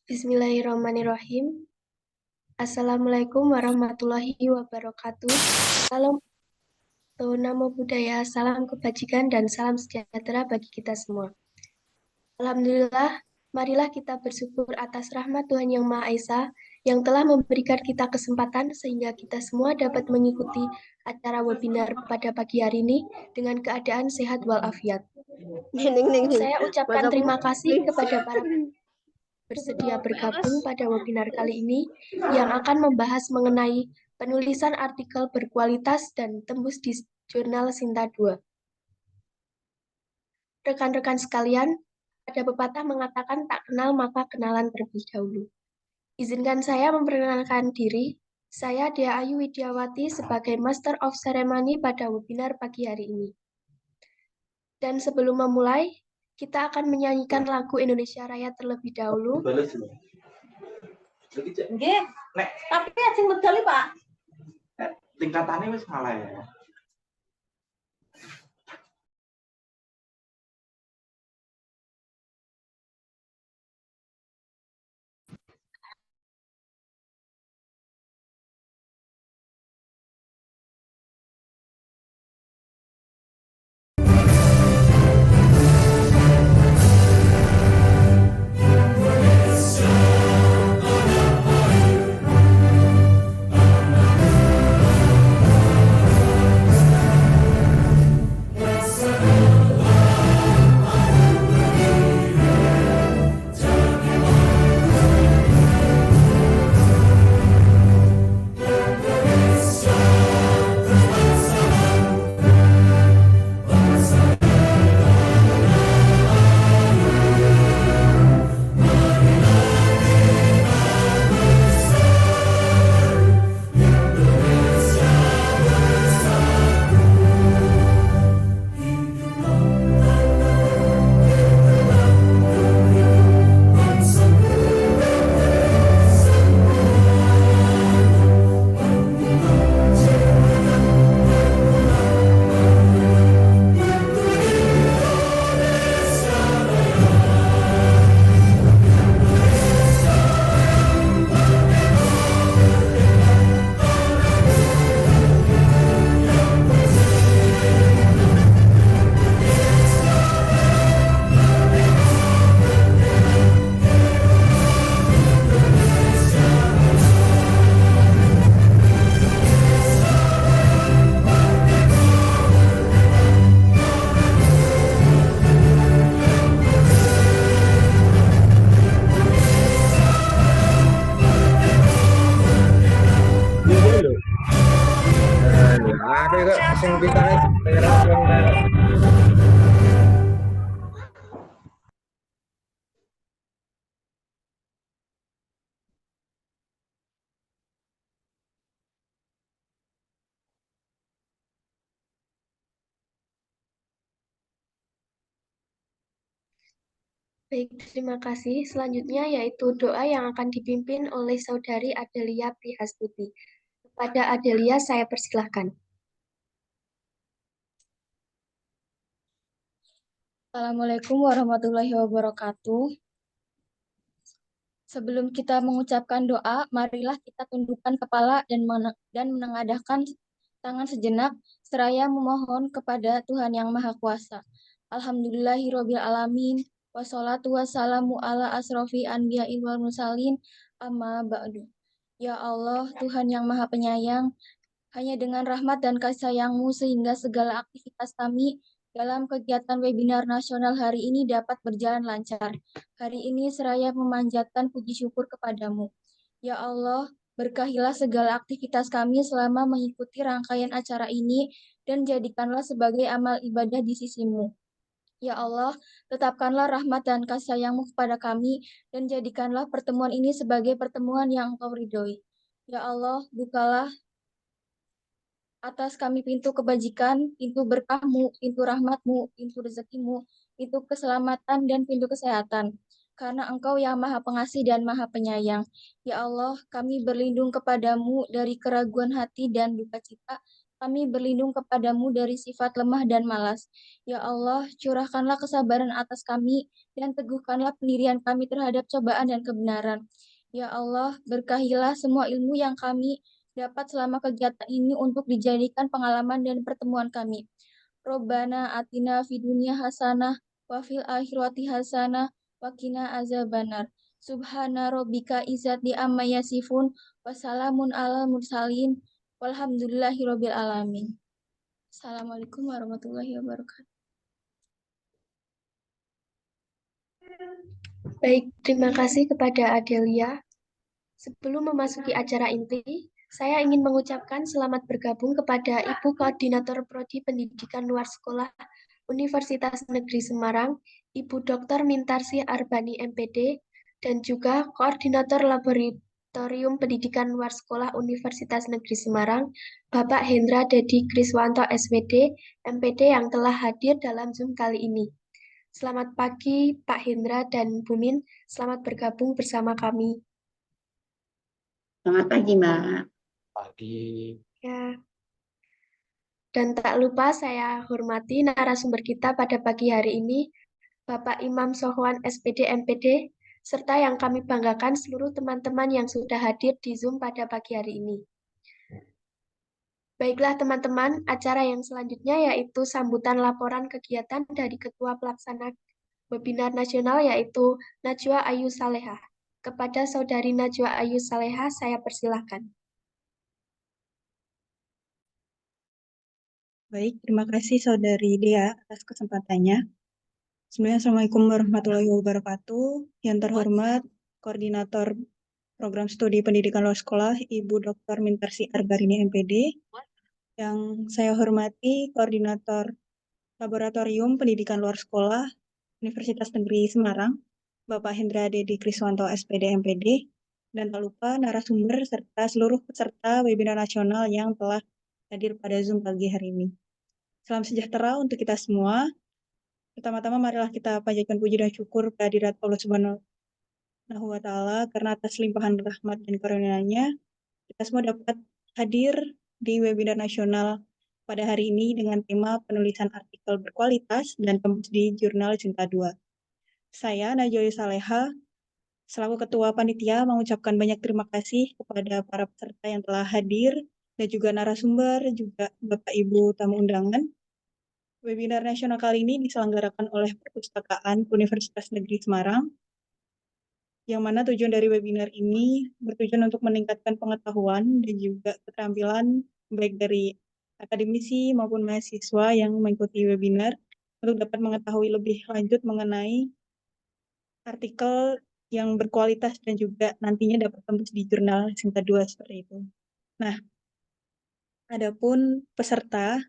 Bismillahirrahmanirrahim. Assalamualaikum warahmatullahi wabarakatuh. Salam namo budaya, salam kebajikan, dan salam sejahtera bagi kita semua. Alhamdulillah, marilah kita bersyukur atas rahmat Tuhan Yang Maha Esa yang telah memberikan kita kesempatan sehingga kita semua dapat mengikuti acara webinar pada pagi hari ini dengan keadaan sehat walafiat. Saya ucapkan terima kasih kepada para bersedia bergabung pada webinar kali ini yang akan membahas mengenai penulisan artikel berkualitas dan tembus di jurnal Sinta 2. Rekan-rekan sekalian, ada pepatah mengatakan tak kenal maka kenalan terlebih dahulu. Izinkan saya memperkenalkan diri. Saya Dea Ayu Widiawati sebagai Master of Ceremony pada webinar pagi hari ini. Dan sebelum memulai, kita akan menyanyikan lagu Indonesia Raya terlebih dahulu. Nggih, tapi asing medali, Pak. Tingkatannya wis kalah ya. Baik, terima kasih. Selanjutnya yaitu doa yang akan dipimpin oleh Saudari Adelia Prihastuti. Kepada Adelia, saya persilahkan. Assalamualaikum warahmatullahi wabarakatuh. Sebelum kita mengucapkan doa, marilah kita tundukkan kepala dan menengadahkan tangan sejenak, seraya memohon kepada Tuhan Yang Maha Kuasa. Alhamdulillahirabbil alamin, wassalatu wassalamu ala asrofi anbiya'i wal mursalin, amma ba'du. Ya Allah, Tuhan Yang Maha Penyayang, hanya dengan rahmat dan kasih sayang-Mu sehingga segala aktivitas kami dalam kegiatan webinar nasional hari ini dapat berjalan lancar. Hari ini seraya memanjatkan puji syukur kepadamu. Ya Allah, berkahilah segala aktivitas kami selama mengikuti rangkaian acara ini dan jadikanlah sebagai amal ibadah di sisi-Mu. Ya Allah, tetapkanlah rahmat dan kasih sayang-Mu kepada kami dan jadikanlah pertemuan ini sebagai pertemuan yang Engkau ridhoi. Ya Allah, bukalah atas kami pintu kebajikan, pintu berkah-Mu, pintu rahmat-Mu, pintu rezeki-Mu, pintu keselamatan, dan pintu kesehatan. Karena Engkau yang Maha Pengasih dan Maha Penyayang. Ya Allah, kami berlindung kepadamu dari keraguan hati dan duka cita, Kami berlindung kepadamu dari sifat lemah dan malas. Ya Allah, curahkanlah kesabaran atas kami dan teguhkanlah pendirian kami terhadap cobaan dan kebenaran. Ya Allah, berkahilah semua ilmu yang kami dapat selama kegiatan ini untuk dijadikan pengalaman dan pertemuan kami. Robbana atina fid dunya hasanah wa fil akhirati hasanah wa qina azabannar. Subhana rabbika izzati amma yasifun wa salamun alal mursalin walhamdulillahirabbil alamin. Assalamualaikum warahmatullahi wabarakatuh. Baik, terima kasih kepada Adelia. Sebelum memasuki acara inti, saya ingin mengucapkan selamat bergabung kepada Ibu Koordinator Prodi Pendidikan Luar Sekolah Universitas Negeri Semarang, Ibu Dr. Mintarsi Arbani MPD, dan juga Koordinator Laboratorium Pendidikan Luar Sekolah Universitas Negeri Semarang, Bapak Hendra Dedi Kriswanto SWD, MPD yang telah hadir dalam Zoom kali ini. Selamat pagi Pak Hendra dan Bu Min, selamat bergabung bersama kami. Selamat pagi, Mbak. Pagi. Ya. Dan tak lupa saya hormati narasumber kita pada pagi hari ini, Bapak Imam Sohwan SPD MPD, serta yang kami banggakan seluruh teman-teman yang sudah hadir di Zoom pada pagi hari ini. Baiklah teman-teman, acara yang selanjutnya yaitu sambutan laporan kegiatan dari Ketua Pelaksana Webinar Nasional yaitu Najwa Ayu Salehah. Kepada Saudari Najwa Ayu Salehah, saya persilahkan. Baik, terima kasih Saudari Dea atas kesempatannya. Sebelumnya, Assalamualaikum warahmatullahi wabarakatuh. Yang terhormat, Koordinator Program Studi Pendidikan Luar Sekolah, Ibu Dr. Mintarsi Arbarini MPD. Yang saya hormati, Koordinator Laboratorium Pendidikan Luar Sekolah, Universitas Negeri Semarang, Bapak Hendra Dedi Kriswanto SPD MPD. Dan tak lupa narasumber serta seluruh peserta webinar nasional yang telah hadir pada Zoom pagi hari ini. Salam sejahtera untuk kita semua. Pertama-tama marilah kita panjatkan puji dan syukur kehadirat Allah Subhanahu wa Ta'ala karena atas limpahan rahmat dan karunia-Nya kita semua dapat hadir di webinar nasional pada hari ini dengan tema penulisan artikel berkualitas dan tembus di Jurnal Cinta 2. Saya Najwa Salehah selaku Ketua Panitia mengucapkan banyak terima kasih kepada para peserta yang telah hadir dan juga narasumber, juga Bapak Ibu tamu undangan. Webinar nasional kali ini diselenggarakan oleh Perpustakaan Universitas Negeri Semarang, yang mana tujuan dari webinar ini bertujuan untuk meningkatkan pengetahuan dan juga keterampilan baik dari akademisi maupun mahasiswa yang mengikuti webinar untuk dapat mengetahui lebih lanjut mengenai artikel yang berkualitas dan juga nantinya dapat tembus di jurnal Sinta 2 seperti itu. Nah, adapun peserta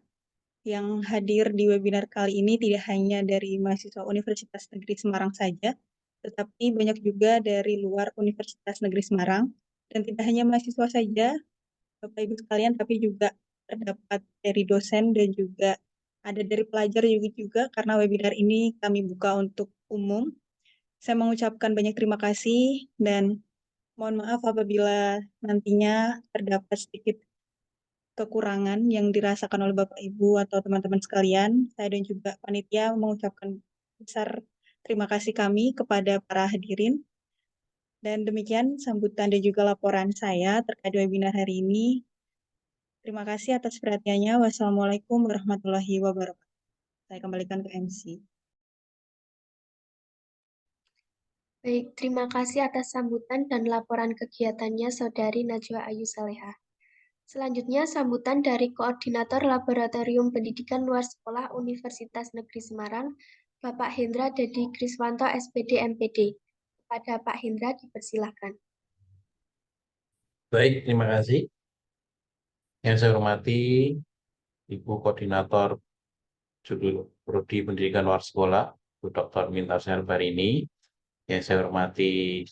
yang hadir di webinar kali ini tidak hanya dari mahasiswa Universitas Negeri Semarang saja, tetapi banyak juga dari luar Universitas Negeri Semarang. Dan tidak hanya mahasiswa saja, Bapak Ibu sekalian, tapi juga terdapat dari dosen dan juga ada dari pelajar juga karena webinar ini kami buka untuk umum. Saya mengucapkan banyak terima kasih dan mohon maaf apabila nantinya terdapat sedikit kekurangan yang dirasakan oleh Bapak Ibu atau teman-teman sekalian. Saya dan juga panitia mengucapkan besar terima kasih kami kepada para hadirin. Dan demikian sambutan dan juga laporan saya terkait webinar hari ini. Terima kasih atas perhatiannya. Wassalamualaikum warahmatullahi wabarakatuh. Saya kembalikan ke MC. Baik, terima kasih atas sambutan dan laporan kegiatannya Saudari Najwa Ayu Salehah. Selanjutnya, sambutan dari Koordinator Laboratorium Pendidikan Luar Sekolah Universitas Negeri Semarang, Bapak Hendra Dedi Kriswanto SPD MPD. Kepada Pak Hendra dipersilahkan. Baik, terima kasih. Yang saya hormati Ibu Koordinator Judul Prodi Pendidikan Luar Sekolah, Bu Dr. Mintarsi Arbarini. Yang saya hormati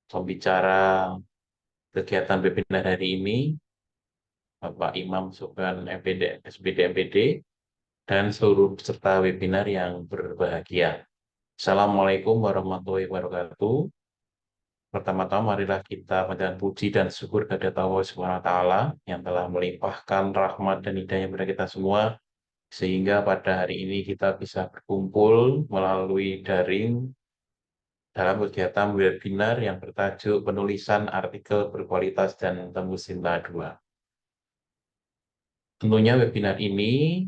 pembicara kegiatan webinar hari ini, Bapak Imam Sohwan MPD, SPD MPD, dan seluruh peserta webinar yang berbahagia. Assalamualaikum warahmatullahi wabarakatuh. Pertama-tama marilah kita panjatkan puji dan syukur kepada Allah Subhanahu wa taala yang telah melimpahkan rahmat dan hidayah kepada kita semua sehingga pada hari ini kita bisa berkumpul melalui daring dalam kegiatan webinar yang bertajuk penulisan artikel berkualitas dan tembus Sinta 2. Tentunya webinar ini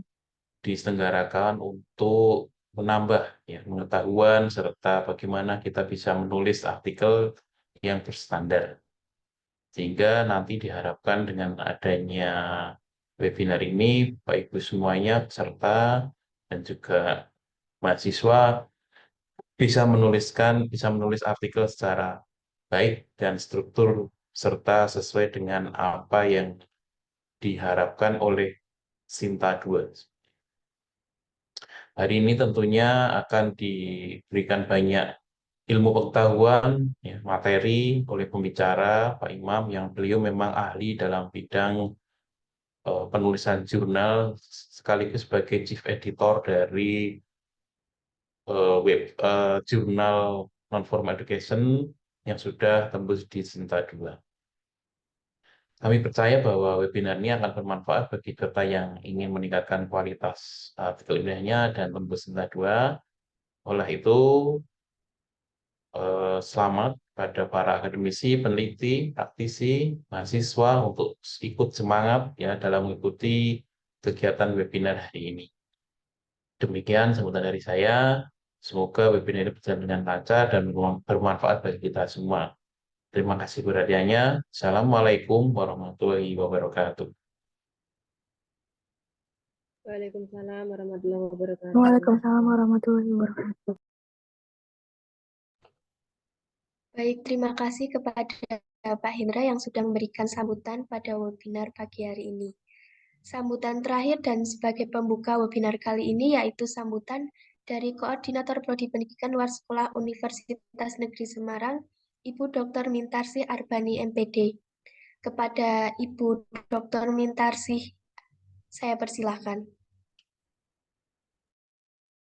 diselenggarakan untuk menambah pengetahuan serta bagaimana kita bisa menulis artikel yang berstandar. Sehingga nanti diharapkan dengan adanya webinar ini, Bapak Ibu semuanya peserta dan juga mahasiswa bisa menulis artikel secara baik dan struktur serta sesuai dengan apa yang diharapkan oleh Sinta 2. Hari ini tentunya akan diberikan banyak ilmu pengetahuan, materi oleh pembicara Pak Imam yang beliau memang ahli dalam bidang penulisan jurnal sekaligus sebagai chief editor dari jurnal Non-Formal Education yang sudah tembus di Sinta 2. Kami percaya bahwa webinar ini akan bermanfaat bagi peserta yang ingin meningkatkan kualitas artikel ilmiahnya dan tembus Sinta 2. Oleh itu, selamat pada para akademisi, peneliti, praktisi, mahasiswa untuk ikut semangat dalam mengikuti kegiatan webinar hari ini. Demikian sambutan dari saya. Semoga webinar ini berjalan dengan lancar dan bermanfaat bagi kita semua. Terima kasih perhatiannya. Assalamualaikum warahmatullahi wabarakatuh. Waalaikumsalam warahmatullahi wabarakatuh. Waalaikumsalam warahmatullahi wabarakatuh. Baik, terima kasih kepada Pak Hendra yang sudah memberikan sambutan pada webinar pagi hari ini. Sambutan terakhir dan sebagai pembuka webinar kali ini yaitu sambutan dari Koordinator Prodi Pendidikan Luar Sekolah Universitas Negeri Semarang, Ibu Dr. Mintarsih Arbani MPD. Kepada Ibu Dr. Mintarsih, saya persilahkan.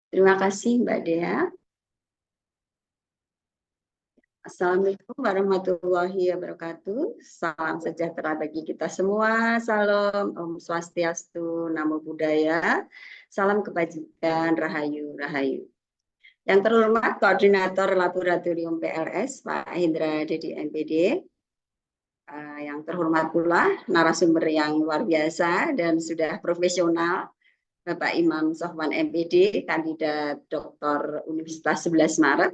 Terima kasih Mbak Dea. Assalamualaikum warahmatullahi wabarakatuh. Salam sejahtera bagi kita semua. Salam Om Swastiastu, Namo Buddhaya. Salam kebajikan, Rahayu, Rahayu. Yang terhormat Koordinator Laboratorium PLS, Pak Hendra Dedi MPD. Yang terhormat pula narasumber yang luar biasa dan sudah profesional, Bapak Imam Sofwan MPD, kandidat Doktor Universitas 11 Maret.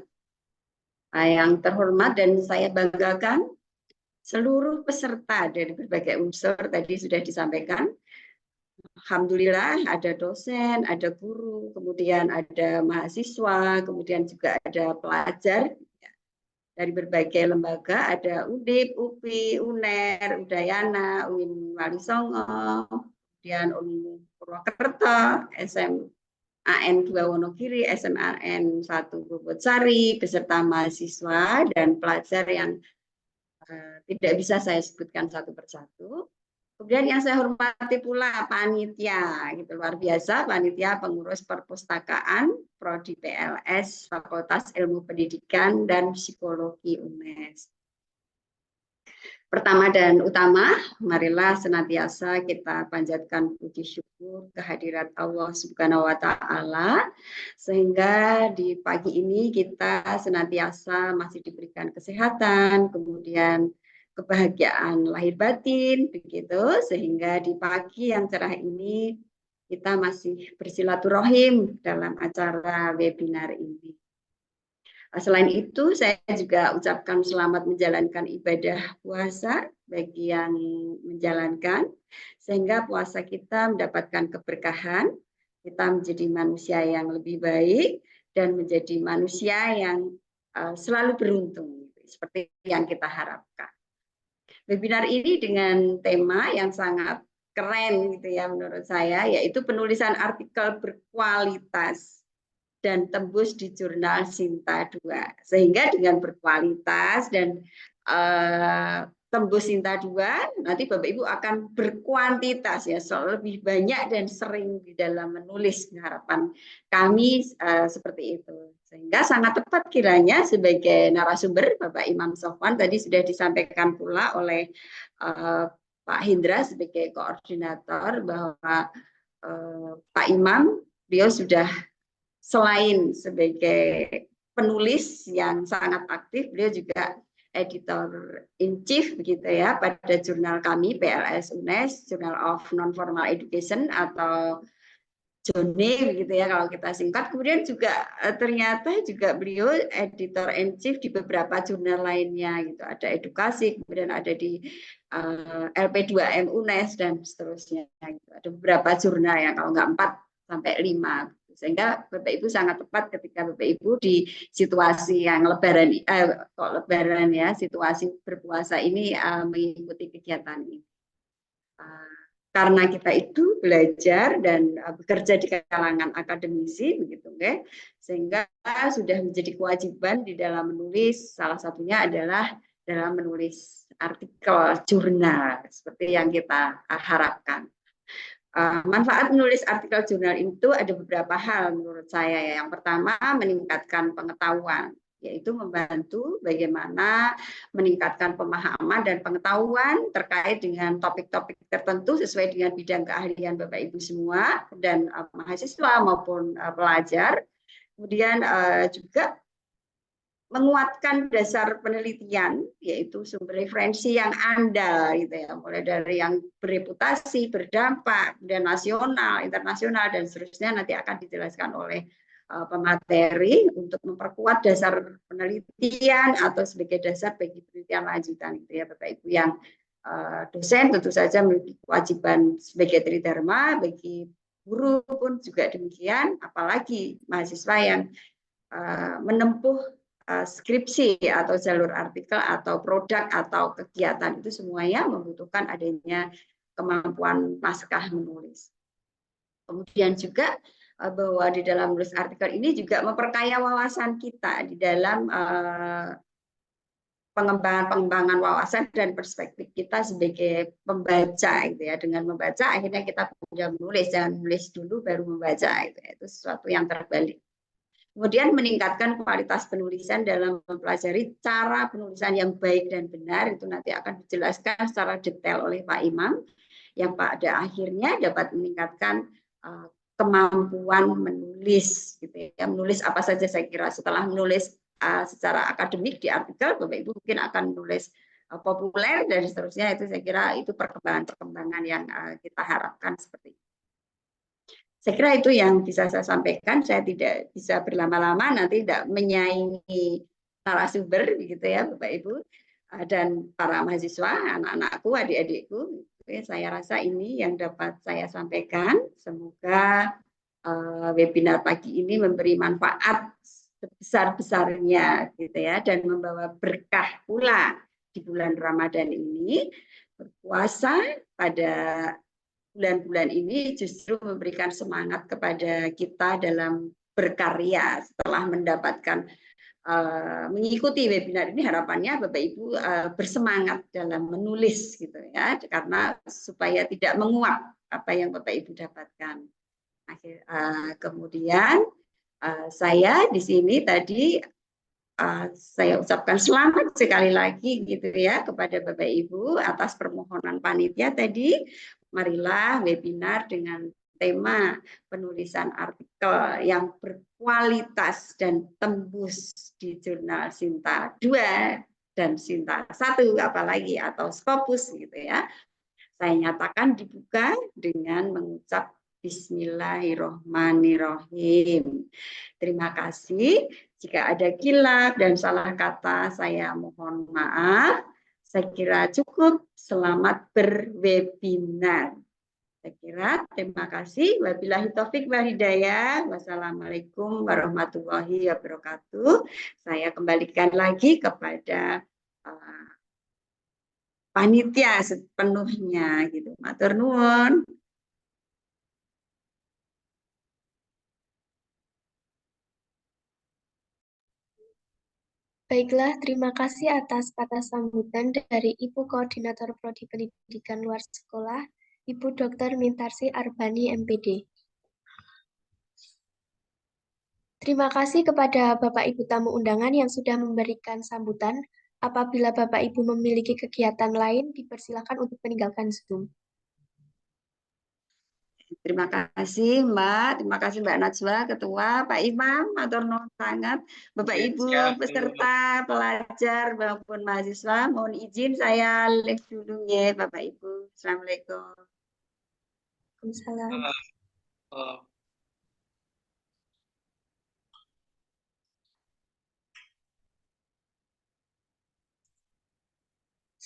Yang terhormat dan saya banggakan seluruh peserta dari berbagai unsur tadi sudah disampaikan. Alhamdulillah ada dosen, ada guru, kemudian ada mahasiswa, kemudian juga ada pelajar dari berbagai lembaga, ada UNDIP, UPI, UNER, Udayana, UIN Walisongo, kemudian UIN Purwokerto, SMAN 2 Wonogiri, SMAN 1 Bobotsari, beserta mahasiswa dan pelajar yang tidak bisa saya sebutkan satu persatu. Kemudian yang saya hormati pula panitia, gitu luar biasa, panitia pengurus perpustakaan Prodi PLS Fakultas Ilmu Pendidikan dan Psikologi UNES. Pertama dan utama, marilah senantiasa kita panjatkan puji syukur kehadirat Allah Subhanahu wa taala sehingga di pagi ini kita senantiasa masih diberikan kesehatan, kemudian kebahagiaan lahir batin begitu, sehingga di pagi yang cerah ini kita masih bersilaturahim dalam acara webinar ini. Selain itu, saya juga ucapkan selamat menjalankan ibadah puasa bagi yang menjalankan, sehingga puasa kita mendapatkan keberkahan, kita menjadi manusia yang lebih baik, dan menjadi manusia yang selalu beruntung, seperti yang kita harapkan. Webinar ini dengan tema yang sangat keren gitu ya menurut saya, yaitu penulisan artikel berkualitas dan tembus di jurnal Sinta 2. Sehingga dengan berkualitas dan tembus Sinta 2, nanti Bapak Ibu akan berkuantitas ya, lebih banyak dan sering di dalam menulis. Harapan kami seperti itu. Sehingga sangat tepat kiranya sebagai narasumber Bapak Imam Sofwan tadi sudah disampaikan pula oleh Pak Hindra sebagai koordinator bahwa Pak Imam beliau sudah selain sebagai penulis yang sangat aktif, beliau juga editor in chief begitu ya pada jurnal kami PLS UNES, Journal of Non-Formal Education atau JONE begitu ya kalau kita singkat. Kemudian juga ternyata juga beliau editor in chief di beberapa jurnal lainnya gitu. Ada edukasi, kemudian ada di LP2M UNES dan seterusnya gitu. Ada beberapa jurnal yang kalau nggak 4 sampai 5. Sehingga Bapak Ibu sangat tepat ketika Bapak Ibu di situasi yang lebaran ya, situasi berpuasa ini mengikuti kegiatan ini. Karena kita itu belajar dan bekerja di kalangan akademisi begitu ya, sehingga sudah menjadi kewajiban di dalam menulis, salah satunya adalah dalam menulis artikel jurnal seperti yang kita harapkan. Manfaat menulis artikel jurnal itu ada beberapa hal menurut saya ya. Yang pertama meningkatkan pengetahuan, yaitu membantu bagaimana meningkatkan pemahaman dan pengetahuan terkait dengan topik-topik tertentu sesuai dengan bidang keahlian Bapak Ibu semua dan mahasiswa maupun pelajar. Kemudian juga menguatkan dasar penelitian, yaitu sumber referensi yang andal gitu ya, mulai dari yang bereputasi, berdampak, dan nasional, internasional dan seterusnya nanti akan dijelaskan oleh pemateri untuk memperkuat dasar penelitian atau sebagai dasar bagi penelitian lanjutan gitu ya Bapak Ibu. Yang dosen tentu saja memiliki kewajiban sebagai tridharma, bagi guru pun juga demikian, apalagi mahasiswa yang menempuh skripsi atau jalur artikel atau produk atau kegiatan itu semuanya membutuhkan adanya kemampuan naskah menulis. Kemudian juga bahwa di dalam menulis artikel ini juga memperkaya wawasan kita di dalam pengembangan wawasan dan perspektif kita sebagai pembaca gitu ya. Dengan membaca akhirnya kita bisa menulis, jangan menulis dulu baru membaca gitu. Itu sesuatu yang terbalik. Kemudian meningkatkan kualitas penulisan dalam mempelajari cara penulisan yang baik dan benar, itu nanti akan dijelaskan secara detail oleh Pak Imam, yang pada akhirnya dapat meningkatkan kemampuan menulis gitu ya. Menulis apa saja saya kira setelah menulis secara akademik di artikel, Bapak Ibu mungkin akan menulis populer dan seterusnya, itu saya kira itu perkembangan yang kita harapkan seperti itu. Saya kira itu yang bisa saya sampaikan. Saya tidak bisa berlama-lama, nanti tidak menyaingi narasumber begitu ya Bapak Ibu dan para mahasiswa, anak-anakku, adik-adikku. Saya rasa ini yang dapat saya sampaikan. Semoga webinar pagi ini memberi manfaat sebesar-besarnya gitu ya, dan membawa berkah pula di bulan Ramadan ini. Berpuasa pada bulan-bulan ini justru memberikan semangat kepada kita dalam berkarya setelah mendapatkan mengikuti webinar ini. Harapannya Bapak Ibu bersemangat dalam menulis gitu ya, karena supaya tidak menguap apa yang Bapak Ibu dapatkan. Kemudian saya di sini tadi saya ucapkan selamat sekali lagi gitu ya kepada Bapak Ibu atas permohonan panitia tadi. Marilah webinar dengan tema penulisan artikel yang berkualitas dan tembus di jurnal Sinta 2 dan Sinta 1 apalagi atau Scopus gitu ya. Saya nyatakan dibuka dengan mengucap Bismillahirrohmanirrohim. Terima kasih. Jika ada khilaf dan salah kata, saya mohon maaf. Saya kira cukup. Selamat berwebinar. Saya kira terima kasih. Wabillahi taufik wal hidayah. Wassalamualaikum warahmatullahi wabarakatuh. Saya kembalikan lagi kepada panitia sepenuhnya gitu. Matur nuwun. Baiklah, terima kasih atas kata sambutan dari Ibu Koordinator Prodi Pendidikan Luar Sekolah, Ibu Dr. Mintarsi Arbani, MPD. Terima kasih kepada Bapak Ibu tamu undangan yang sudah memberikan sambutan. Apabila Bapak Ibu memiliki kegiatan lain, dipersilakan untuk meninggalkan Zoom. Terima kasih Mbak, terima kasih Mbak Najwa, Ketua, Pak Imam, matur nuwun sangat, Bapak Ibu peserta, pelajar maupun mahasiswa, mohon izin saya live dulu ya Bapak Ibu. Assalamualaikum. Waalaikumsalam.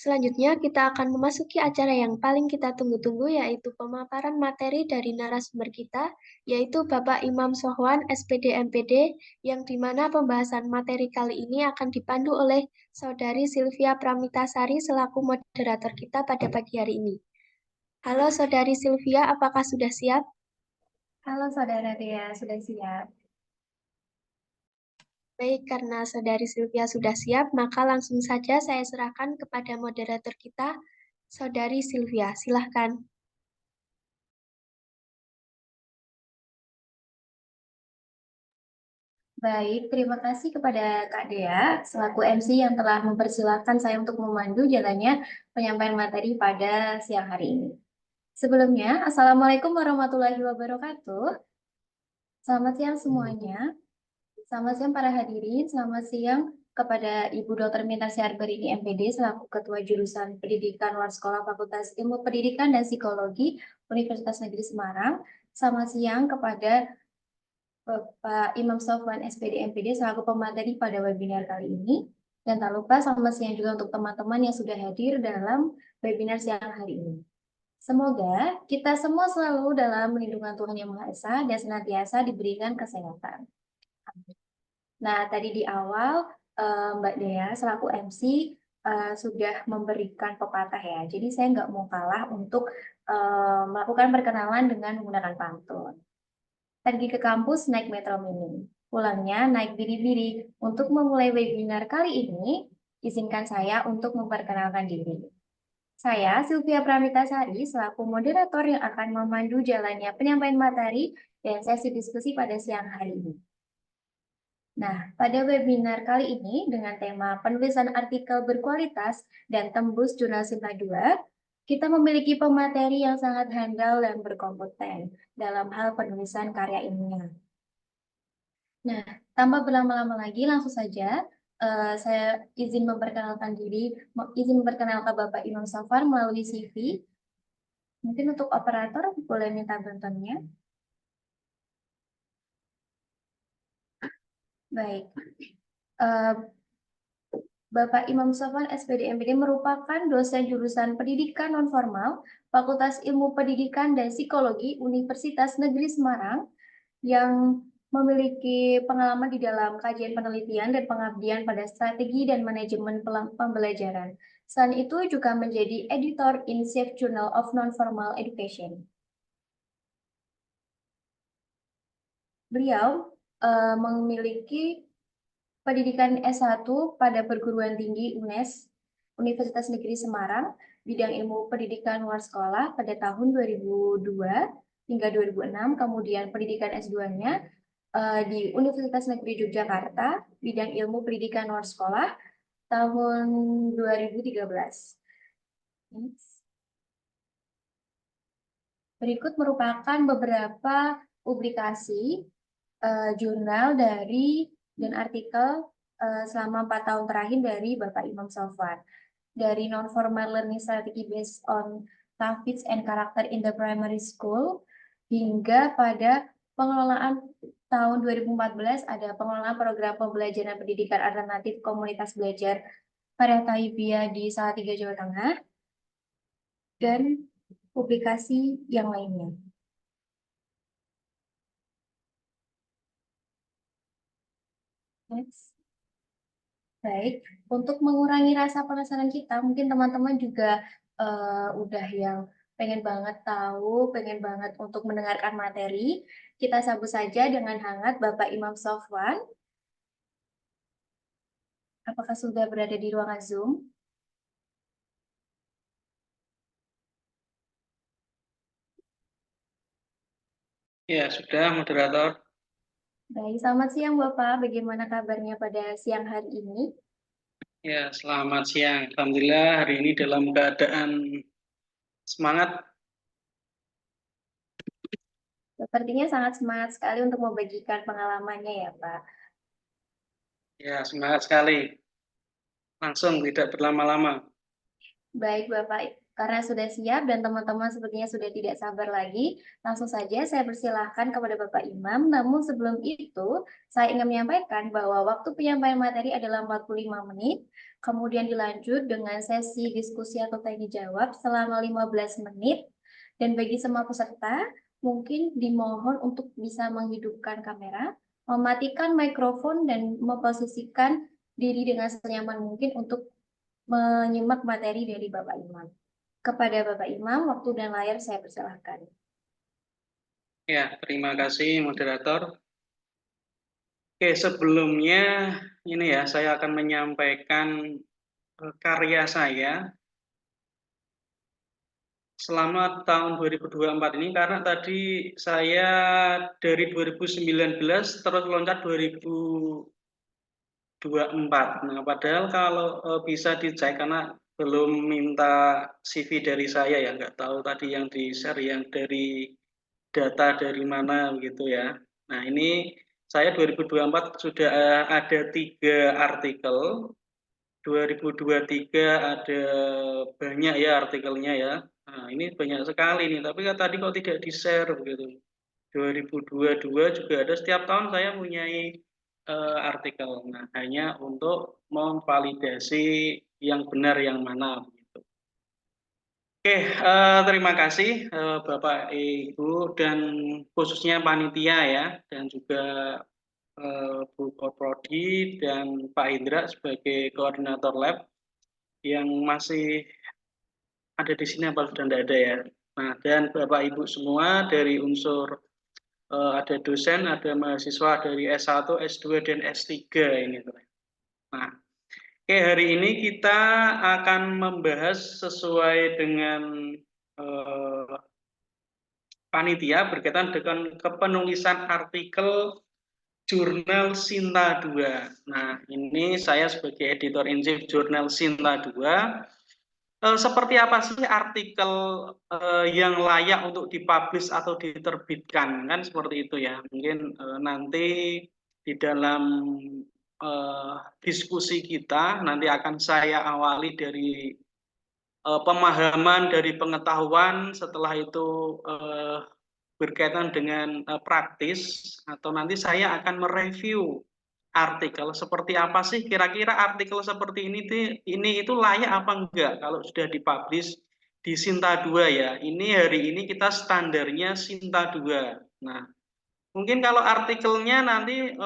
Selanjutnya, kita akan memasuki acara yang paling kita tunggu-tunggu, yaitu pemaparan materi dari narasumber kita, yaitu Bapak Imam Sohwan, SPD MPD, yang dimana pembahasan materi kali ini akan dipandu oleh Saudari Sylvia Pramitasari selaku moderator kita pada pagi hari ini. Halo Saudari Sylvia, apakah sudah siap? Halo Saudara Dea, sudah siap? Baik, karena Saudari Sylvia sudah siap, maka langsung saja saya serahkan kepada moderator kita, Saudari Sylvia. Silahkan. Baik, terima kasih kepada Kak Dea selaku MC yang telah mempersilahkan saya untuk memandu jalannya penyampaian materi pada siang hari ini. Sebelumnya, Assalamualaikum warahmatullahi wabarakatuh. Selamat siang semuanya. Selamat siang para hadirin. Selamat siang kepada Ibu Dr. Mintarsi Arberini MPD selaku Ketua Jurusan Pendidikan Luar Sekolah Fakultas Ilmu Pendidikan dan Psikologi Universitas Negeri Semarang. Selamat siang kepada Bapak Imam Sofwan SPD MPD selaku pemateri pada webinar kali ini. Dan tak lupa selamat siang juga untuk teman-teman yang sudah hadir dalam webinar siang hari ini. Semoga kita semua selalu dalam lindungan Tuhan Yang Maha Esa dan senantiasa diberikan kesehatan. Nah, tadi di awal Mbak Dea selaku MC sudah memberikan pepatah ya. Jadi saya nggak mau kalah untuk melakukan perkenalan dengan menggunakan pantun. Pergi ke kampus naik metro mini, pulangnya naik biri-biri. Untuk memulai webinar kali ini, izinkan saya untuk memperkenalkan diri. Saya Sylvia Pramitasari selaku moderator yang akan memandu jalannya penyampaian materi dan sesi diskusi pada siang hari ini. Nah, pada webinar kali ini dengan tema penulisan artikel berkualitas dan tembus jurnal Sinta 2, kita memiliki pemateri yang sangat handal dan berkompeten dalam hal penulisan karya ilmiah. Nah, tanpa berlama-lama lagi, langsung saja saya izin memperkenalkan Bapak Imam Safar melalui CV. Mungkin untuk operator boleh minta bantuannya. Baik. Bapak Imam Sofwan SPD MPD merupakan dosen jurusan Pendidikan Nonformal Fakultas Ilmu Pendidikan dan Psikologi Universitas Negeri Semarang yang memiliki pengalaman di dalam kajian penelitian dan pengabdian pada strategi dan manajemen pembelajaran. Selain itu juga menjadi editor in Chief Journal of Nonformal Education. Beliau memiliki pendidikan S1 pada perguruan tinggi UNES, Universitas Negeri Semarang, bidang ilmu pendidikan luar sekolah pada tahun 2002 hingga 2006, kemudian pendidikan S2-nya di Universitas Negeri Yogyakarta, bidang ilmu pendidikan luar sekolah tahun 2013. Berikut merupakan beberapa publikasi jurnal dari dan artikel selama 4 tahun terakhir dari Bapak Imam Sofwan. Dari non-formal learning strategy based on topics and character in the primary school hingga pada pengelolaan tahun 2014 ada pengelolaan program pembelajaran pendidikan alternatif komunitas belajar Parataibia di Salatiga, Jawa Tengah, dan publikasi yang lainnya. Next. Baik, untuk mengurangi rasa penasaran kita, mungkin teman-teman juga udah yang pengen banget tahu, pengen banget untuk mendengarkan materi. Kita sambut saja dengan hangat Bapak Imam Sofwan. Apakah sudah berada di ruangan Zoom? Ya, sudah, moderator. Baik, selamat siang Bapak. Bagaimana kabarnya pada siang hari ini? Ya, selamat siang. Alhamdulillah hari ini dalam keadaan semangat. Sepertinya sangat semangat sekali untuk membagikan pengalamannya ya Pak. Ya, semangat sekali. Langsung, tidak berlama-lama. Baik Bapak, karena sudah siap dan teman-teman sepertinya sudah tidak sabar lagi, langsung saja saya persilahkan kepada Bapak Imam. Namun sebelum itu, saya ingin menyampaikan bahwa waktu penyampaian materi adalah 45 menit, kemudian dilanjut dengan sesi diskusi atau tanya jawab selama 15 menit, dan bagi semua peserta, mungkin dimohon untuk bisa menghidupkan kamera, mematikan mikrofon, dan memposisikan diri dengan senyaman mungkin untuk menyimak materi dari Bapak Imam. Kepada Bapak Imam, waktu dan layar saya persilahkan. Ya, terima kasih moderator. Oke, sebelumnya ini ya, saya akan menyampaikan karya saya selama tahun 2024 ini, karena tadi saya dari 2019 terus loncat 2024. Nah, padahal kalau bisa dicek, karena belum minta CV dari saya ya, nggak tahu tadi yang di-share yang dari data dari mana gitu ya. Nah, ini saya 2024 sudah ada 3 artikel, 2023 ada banyak ya artikelnya ya. Nah, ini banyak sekali nih, tapi kan tadi kok tidak di-share begitu. 2022 juga ada, setiap tahun saya punya artikel. Nah, hanya untuk memvalidasi yang benar yang mana begitu. Oke, terima kasih Bapak Ibu dan khususnya panitia ya, dan juga Bu Koprodi dan Pak Indra sebagai koordinator lab yang masih ada di sini, apa sudah tidak ada ya. Nah, dan Bapak Ibu semua dari unsur ada dosen, ada mahasiswa dari S1, S2, dan S3 ini. Nah, oke, hari ini kita akan membahas sesuai dengan panitia berkaitan dengan kepenulisan artikel Jurnal Sinta 2. Nah, ini saya sebagai editor-in-chief Jurnal Sinta 2. Seperti apa sih artikel yang layak untuk dipublish atau diterbitkan, kan seperti itu ya. Mungkin nanti di dalam diskusi kita nanti akan saya awali dari pemahaman, dari pengetahuan, setelah itu berkaitan dengan praktis, atau nanti saya akan mereview artikel seperti apa sih kira-kira artikel seperti ini itu layak apa enggak kalau sudah dipublish di Sinta 2 ya. Ini hari ini kita standarnya Sinta 2. Nah, mungkin kalau artikelnya nanti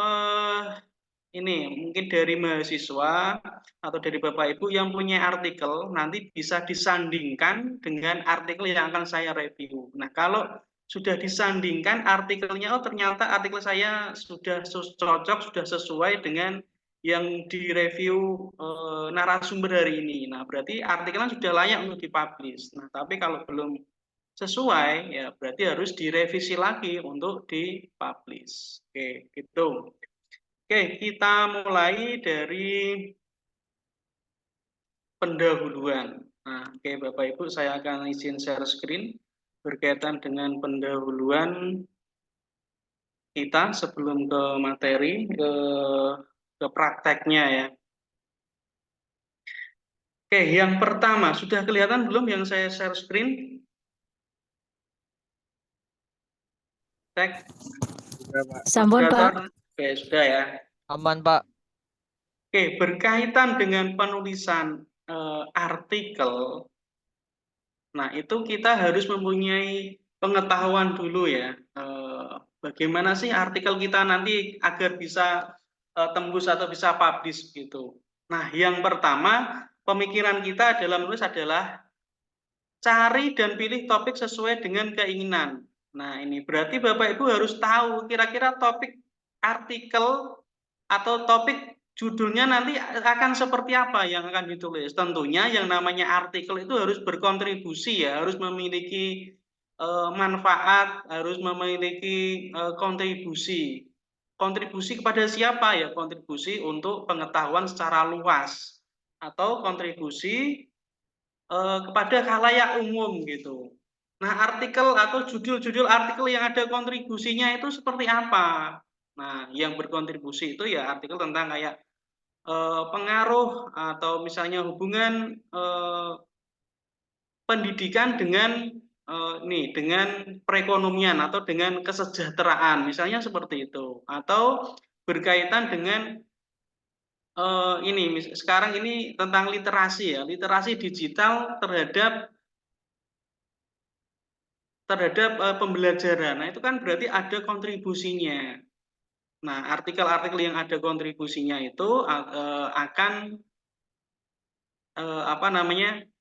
ini mungkin dari mahasiswa atau dari Bapak Ibu yang punya artikel nanti bisa disandingkan dengan artikel yang akan saya review. Nah, kalau sudah disandingkan artikelnya, oh ternyata artikel saya sudah cocok, sudah sesuai dengan yang direview narasumber hari ini. Nah, berarti artikelnya sudah layak untuk dipublish. Nah, tapi kalau belum sesuai, ya berarti harus direvisi lagi untuk dipublish. Oke, gitu. Oke, kita mulai dari pendahuluan. Nah, oke Bapak Ibu, saya akan izin share screen berkaitan dengan pendahuluan kita sebelum ke materi, ke prakteknya ya. Oke, yang pertama, sudah kelihatan belum yang saya share screen? Cek. Sampun, Pak. Oke, sudah ya. Aman, Pak. Oke, berkaitan dengan penulisan artikel, nah itu kita harus mempunyai pengetahuan dulu ya, bagaimana sih artikel kita nanti agar bisa tembus atau bisa publish gitu. Nah, yang pertama, pemikiran kita dalam menulis adalah cari dan pilih topik sesuai dengan keinginan. Nah, ini berarti Bapak Ibu harus tahu kira-kira topik artikel atau topik judulnya nanti akan seperti apa yang akan ditulis. Tentunya yang namanya artikel itu harus berkontribusi ya, harus memiliki manfaat, harus memiliki kontribusi. Kontribusi kepada siapa ya? Kontribusi untuk pengetahuan secara luas atau kontribusi kepada khalayak umum gitu. Nah, artikel atau judul-judul artikel yang ada kontribusinya itu seperti apa? Nah, yang berkontribusi itu ya artikel tentang kayak pengaruh atau misalnya hubungan pendidikan dengan dengan perekonomian atau dengan kesejahteraan, misalnya seperti itu, atau berkaitan dengan sekarang ini tentang literasi ya, literasi digital terhadap pembelajaran. Nah, itu kan berarti ada kontribusinya. Nah, artikel-artikel yang ada kontribusinya itu akan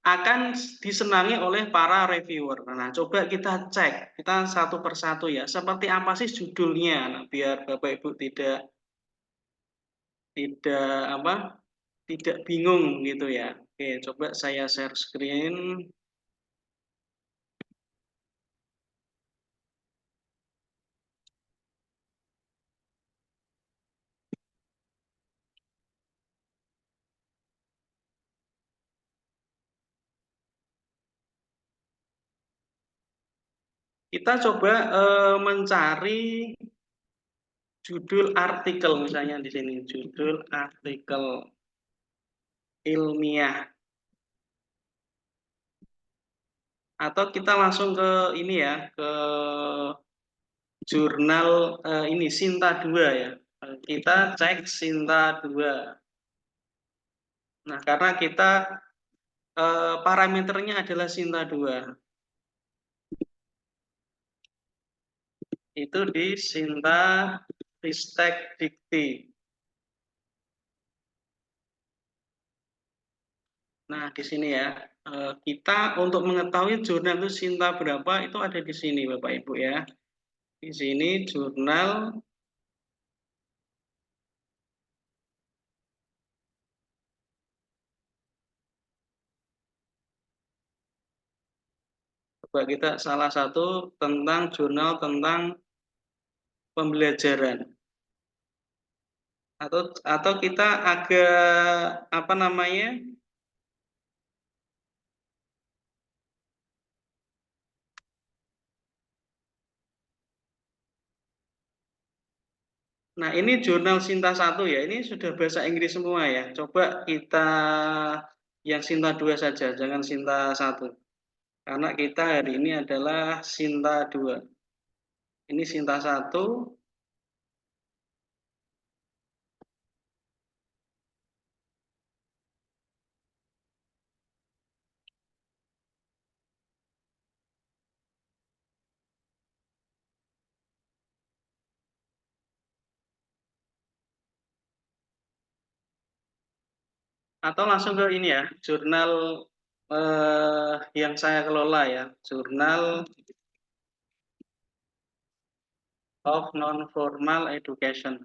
akan disenangi oleh para reviewer. Nah, coba kita cek, kita satu persatu ya, seperti apa sih judulnya, nah, biar Bapak Ibu tidak bingung gitu ya. Oke, coba saya share screen. Kita coba mencari judul artikel, misalnya di sini judul artikel ilmiah, atau kita langsung ke ini ya, ke jurnal ini Sinta 2 ya. Kita cek Sinta 2. Nah, karena kita parameternya adalah Sinta 2. Itu di Sinta Ristek Dikti. Nah, di sini ya, kita untuk mengetahui jurnal itu Sinta berapa itu ada di sini Bapak Ibu ya. Di sini jurnal coba kita salah satu tentang jurnal tentang pembelajaran. Atau kita agak nah, ini jurnal Sinta 1 ya, ini sudah bahasa Inggris semua ya. Coba kita yang Sinta 2 saja, jangan Sinta 1. Karena kita hari ini adalah Sinta 2. Ini Sinta 1. Atau langsung ke ini ya, jurnal yang saya kelola ya, Journal of Non-Formal Education.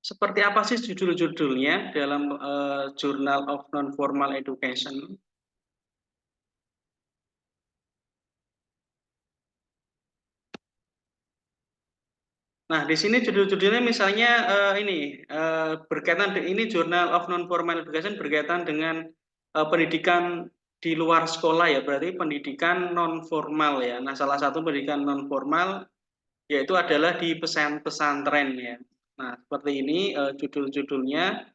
Seperti apa sih judul-judulnya dalam Journal of Non-Formal Education? Nah, di sini judul-judulnya misalnya berkaitan ini Journal of Non-Formal Education berkaitan dengan pendidikan di luar sekolah ya, berarti pendidikan non formal ya. Nah, salah satu pendidikan non formal yaitu adalah di pesantren ya. Nah, seperti ini judul-judulnya.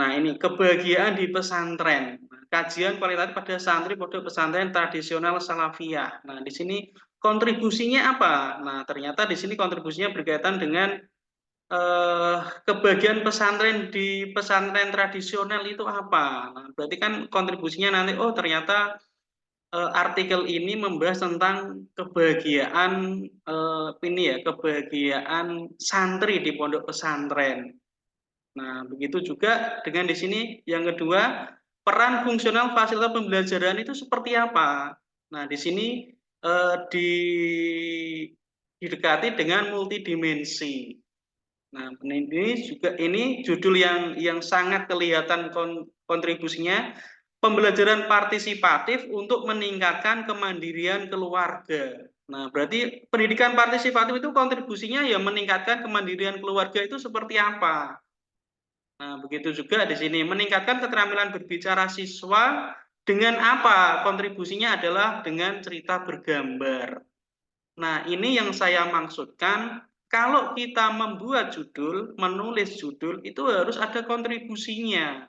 Nah, ini kebahagiaan di pesantren. Kajian kualitatif pada santri pondok pesantren tradisional Salafiyah. Nah, di sini kontribusinya apa? Nah, ternyata di sini kontribusinya berkaitan dengan kebahagiaan pesantren di pesantren tradisional itu apa? Nah, berarti kan kontribusinya nanti, oh ternyata artikel ini membahas tentang kebahagiaan kebahagiaan santri di pondok pesantren. Nah, begitu juga dengan di sini yang kedua, peran fungsional fasilitas pembelajaran itu seperti apa? Nah, di sini didekati dengan multidimensi. Nah, ini judul yang sangat kelihatan kontribusinya, pembelajaran partisipatif untuk meningkatkan kemandirian keluarga. Nah, berarti pendidikan partisipatif itu kontribusinya ya meningkatkan kemandirian keluarga itu seperti apa? Nah, begitu juga di sini meningkatkan keterampilan berbicara siswa dengan apa? Kontribusinya adalah dengan cerita bergambar. Nah, ini yang saya maksudkan, kalau kita membuat judul, menulis judul, itu harus ada kontribusinya.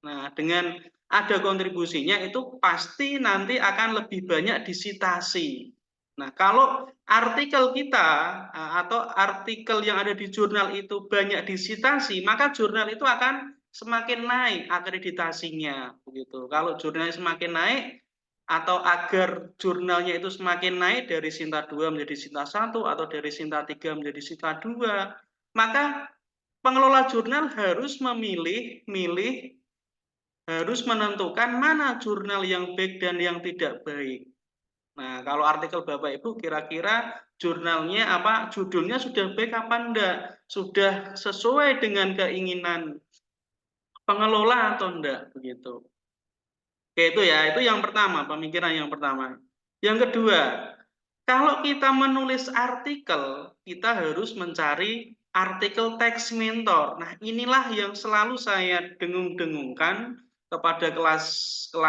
Nah, dengan ada kontribusinya itu pasti nanti akan lebih banyak disitasi. Nah, kalau artikel kita atau artikel yang ada di jurnal itu banyak disitasi, maka jurnal itu akan semakin naik akreditasinya, begitu. Kalau jurnalnya semakin naik, atau agar jurnalnya itu semakin naik dari Sinta 2 menjadi Sinta 1 atau dari Sinta 3 menjadi Sinta 2, maka pengelola jurnal harus harus menentukan mana jurnal yang baik dan yang tidak baik. Nah, kalau artikel Bapak Ibu kira-kira jurnalnya apa, judulnya sudah baik apa enggak? Sudah sesuai dengan keinginan pengelola atau enggak begitu. Oke, itu yang pertama, pemikiran yang pertama. Yang kedua, kalau kita menulis artikel, kita harus mencari artikel teks mentor. Nah, inilah yang selalu saya dengung-dengungkan kepada kelas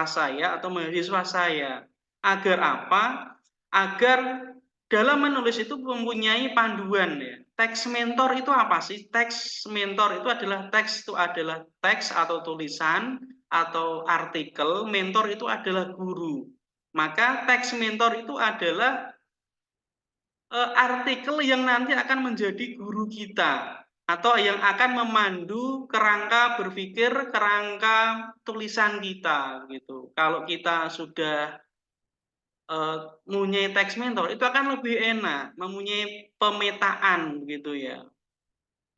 saya atau mahasiswa saya. Agar apa? Agar dalam menulis itu mempunyai panduan ya. Teks mentor itu apa sih? Teks mentor itu adalah teks atau tulisan atau artikel, mentor itu adalah guru. Maka teks mentor itu adalah artikel yang nanti akan menjadi guru kita atau yang akan memandu kerangka berpikir, kerangka tulisan kita gitu. Kalau kita sudah mempunyai teks mentor itu akan lebih enak, mempunyai pemetaan gitu ya.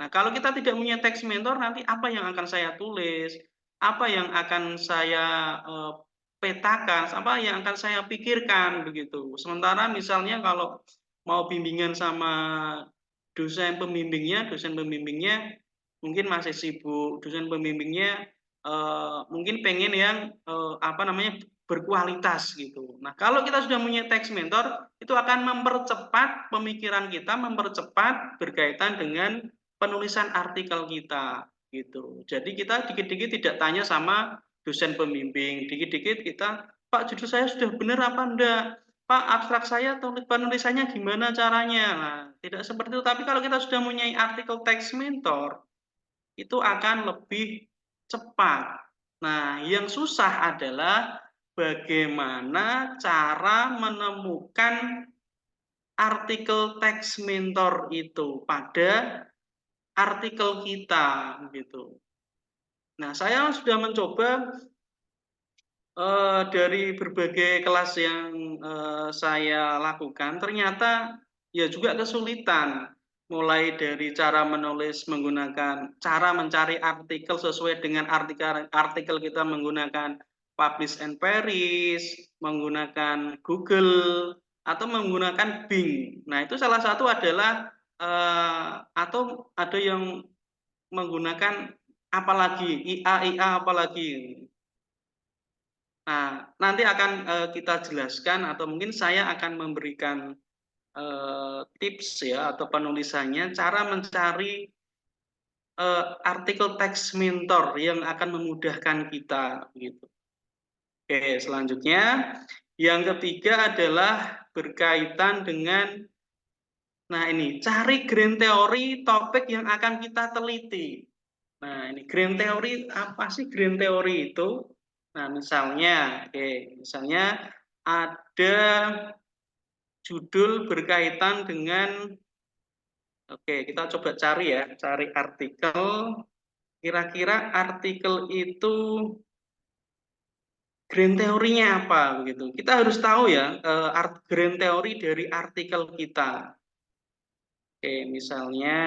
Nah, kalau kita tidak punya teks mentor, nanti apa yang akan saya tulis, apa yang akan saya petakan, apa yang akan saya pikirkan begitu. Sementara misalnya kalau mau bimbingan sama dosen pembimbingnya mungkin masih sibuk, dosen pembimbingnya mungkin pengen yang apa namanya berkualitas gitu. Nah, kalau kita sudah punya teks mentor, itu akan mempercepat pemikiran kita, mempercepat berkaitan dengan penulisan artikel kita gitu. Jadi kita dikit-dikit tidak tanya sama dosen pembimbing, dikit-dikit kita, Pak, judul saya sudah benar apa enggak? Pak, abstrak saya penulisannya gimana caranya? Nah, tidak seperti itu. Tapi kalau kita sudah mempunyai artikel teks mentor, itu akan lebih cepat. Nah, yang susah adalah bagaimana cara menemukan artikel teks mentor itu pada artikel kita gitu. Nah, saya sudah mencoba dari berbagai kelas yang saya lakukan, ternyata ya juga kesulitan. Mulai dari cara menulis menggunakan, cara mencari artikel sesuai dengan artikel kita menggunakan Publish and Paris, menggunakan Google, atau menggunakan Bing. Nah, itu salah satu adalah atau ada yang menggunakan apalagi IA apalagi. Nah, nanti akan kita jelaskan atau mungkin saya akan memberikan tips ya atau penulisannya cara mencari artikel teks mentor yang akan memudahkan kita gitu. Oke, selanjutnya yang ketiga adalah berkaitan dengan ini cari grand teori topik yang akan kita teliti. Nah, ini grand teori apa sih grand teori itu? Nah, misalnya ada judul berkaitan dengan, kita coba cari ya, cari artikel, kira-kira artikel itu grand teorinya apa begitu. Kita harus tahu ya, grand teori dari artikel kita. Misalnya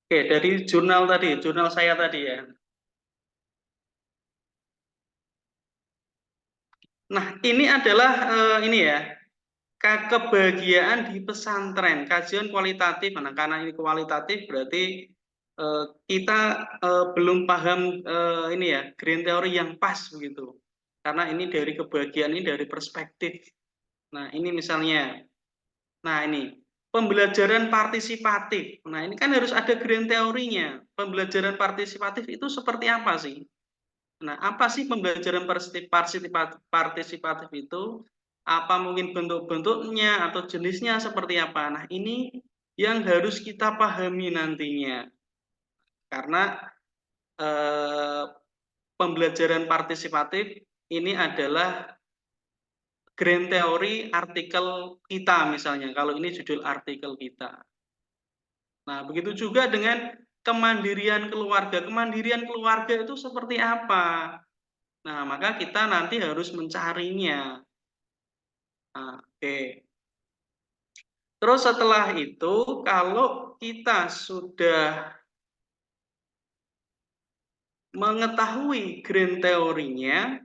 Oke, dari jurnal tadi, jurnal saya tadi ya. Nah, ini adalah ini ya, kebahagiaan di pesantren, kajian kualitatif. Nah, karena ini kualitatif berarti kita belum paham ini ya, green theory yang pas begitu. Karena ini dari kebahagiaan ini dari perspektif. Nah, ini misalnya, nah ini pembelajaran partisipatif. Nah, ini kan harus ada green teorinya. Pembelajaran partisipatif itu seperti apa sih? Nah, apa sih pembelajaran partisipatif itu? Apa mungkin bentuk-bentuknya atau jenisnya seperti apa? Nah, ini yang harus kita pahami nantinya. Karena pembelajaran partisipatif ini adalah grand teori artikel kita misalnya, kalau ini judul artikel kita. Nah, begitu juga dengan kemandirian keluarga. Kemandirian keluarga itu seperti apa? Nah, maka kita nanti harus mencarinya. Nah, oke. Terus setelah itu, kalau kita sudah mengetahui grand teorinya,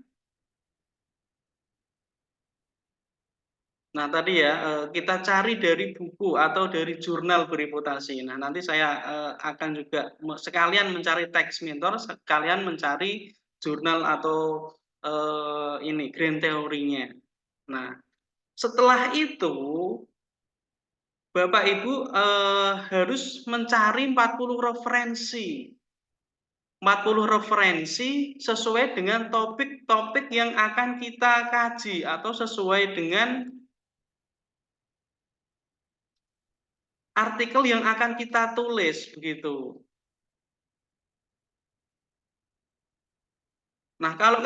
nah tadi ya, kita cari dari buku atau dari jurnal bereputasi. Nah, nanti saya akan juga sekalian mencari teks mentor, sekalian mencari jurnal atau ini grand teorinya. Nah, setelah itu Bapak Ibu harus mencari 40 referensi. 40 referensi sesuai dengan topik-topik yang akan kita kaji atau sesuai dengan artikel yang akan kita tulis begitu. Nah, kalau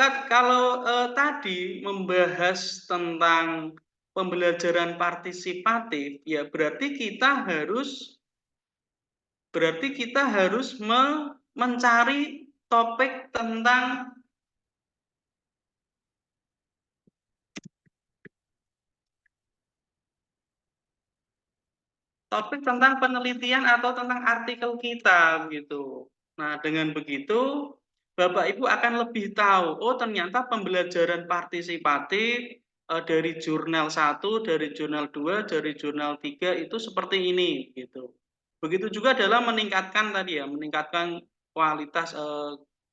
tadi membahas tentang pembelajaran partisipatif, ya berarti kita harus mencari topik tentang penelitian atau tentang artikel kita gitu. Nah, dengan begitu Bapak Ibu akan lebih tahu, oh ternyata pembelajaran partisipatif dari jurnal 1, dari jurnal 2, dari jurnal 3 itu seperti ini gitu. Begitu juga dalam meningkatkan tadi ya, meningkatkan kualitas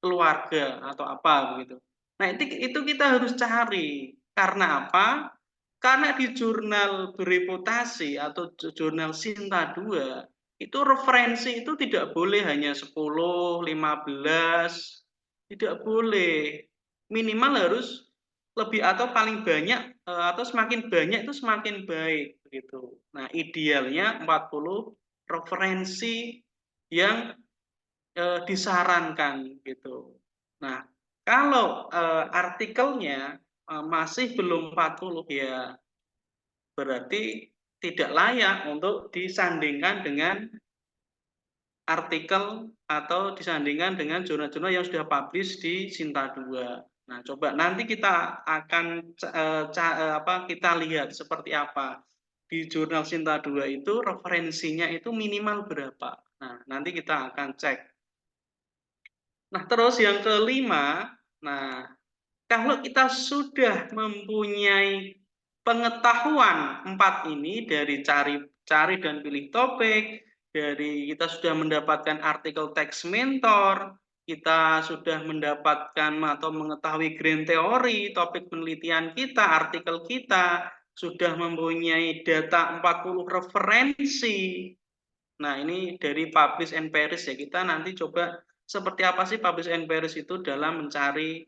keluarga atau apa begitu. Nah, itu kita harus cari. Karena apa? Karena di jurnal bereputasi atau jurnal Sinta 2, itu referensi itu tidak boleh hanya 10, 15, tidak boleh. Minimal harus lebih atau paling banyak atau semakin banyak itu semakin baik begitu. Nah, idealnya 40 referensi yang disarankan gitu. Nah, kalau artikelnya masih belum 40 ya berarti tidak layak untuk disandingkan dengan artikel atau disandingkan dengan jurnal-jurnal yang sudah publish di Sinta 2. Nah, coba nanti kita akan kita lihat seperti apa di jurnal Sinta 2 itu referensinya itu minimal berapa. Nah, nanti kita akan cek. Nah, terus yang kelima, nah kalau kita sudah mempunyai pengetahuan 4 ini dari cari dan pilih topik, dari kita sudah mendapatkan artikel teks mentor, kita sudah mendapatkan atau mengetahui grand teori, topik penelitian kita, artikel kita, sudah mempunyai data 40 referensi. Nah, ini dari Publish and Perish ya, kita nanti coba seperti apa sih Publish and Perish itu dalam mencari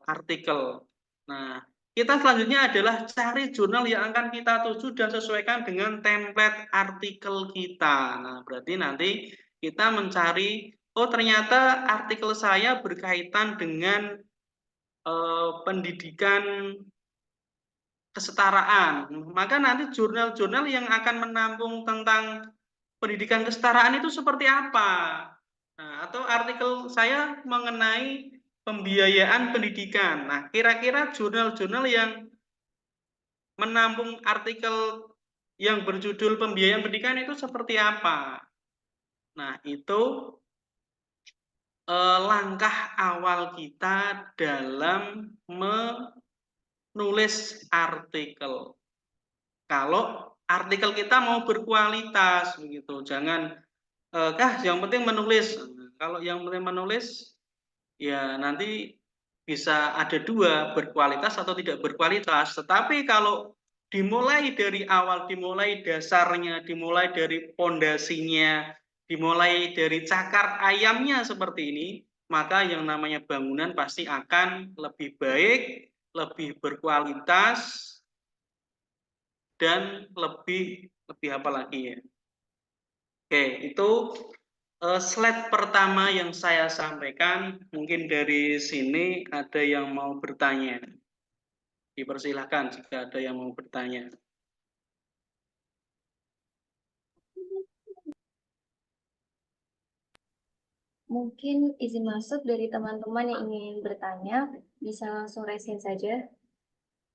artikel. Nah, kita selanjutnya adalah cari jurnal yang akan kita tuju dan sesuaikan dengan template artikel kita. Nah, berarti nanti kita mencari, oh ternyata artikel saya berkaitan dengan pendidikan kesetaraan. Maka nanti jurnal-jurnal yang akan menampung tentang pendidikan kesetaraan itu seperti apa? Nah, atau artikel saya mengenai pembiayaan pendidikan. Nah, kira-kira jurnal-jurnal yang menampung artikel yang berjudul pembiayaan pendidikan itu seperti apa? Nah, itu langkah awal kita dalam menulis artikel. Kalau artikel kita mau berkualitas begitu, jangan yang penting menulis. Kalau yang penting menulis, ya nanti bisa ada dua, berkualitas atau tidak berkualitas. Tetapi kalau dimulai dari awal, dimulai dasarnya, dimulai dari pondasinya, dimulai dari cakar ayamnya seperti ini, maka yang namanya bangunan pasti akan lebih baik, lebih berkualitas, dan lebih apa lagi ya. Oke, itu slide pertama yang saya sampaikan. Mungkin dari sini ada yang mau bertanya. Dipersilahkan jika ada yang mau bertanya. Mungkin izin masuk dari teman-teman yang ingin bertanya, bisa langsung raise hand saja.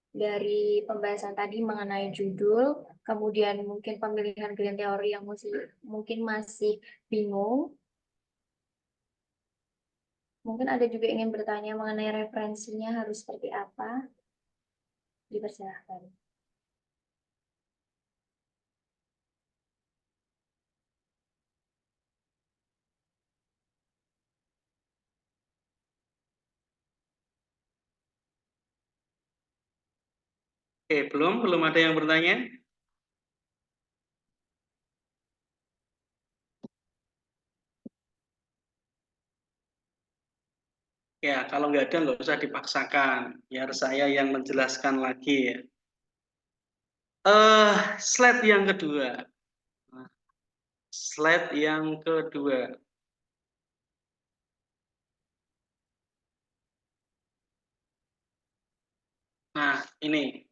Dari pembahasan tadi mengenai judul, kemudian mungkin pemilihan grand teori yang mungkin masih bingung. Mungkin ada juga ingin bertanya mengenai referensinya harus seperti apa. Dipersilahkan. Oke, belum ada yang bertanya. Ya, kalau nggak ada nggak usah dipaksakan. Biar saya yang menjelaskan lagi ya. Slide yang kedua. Slide yang kedua. Nah, ini.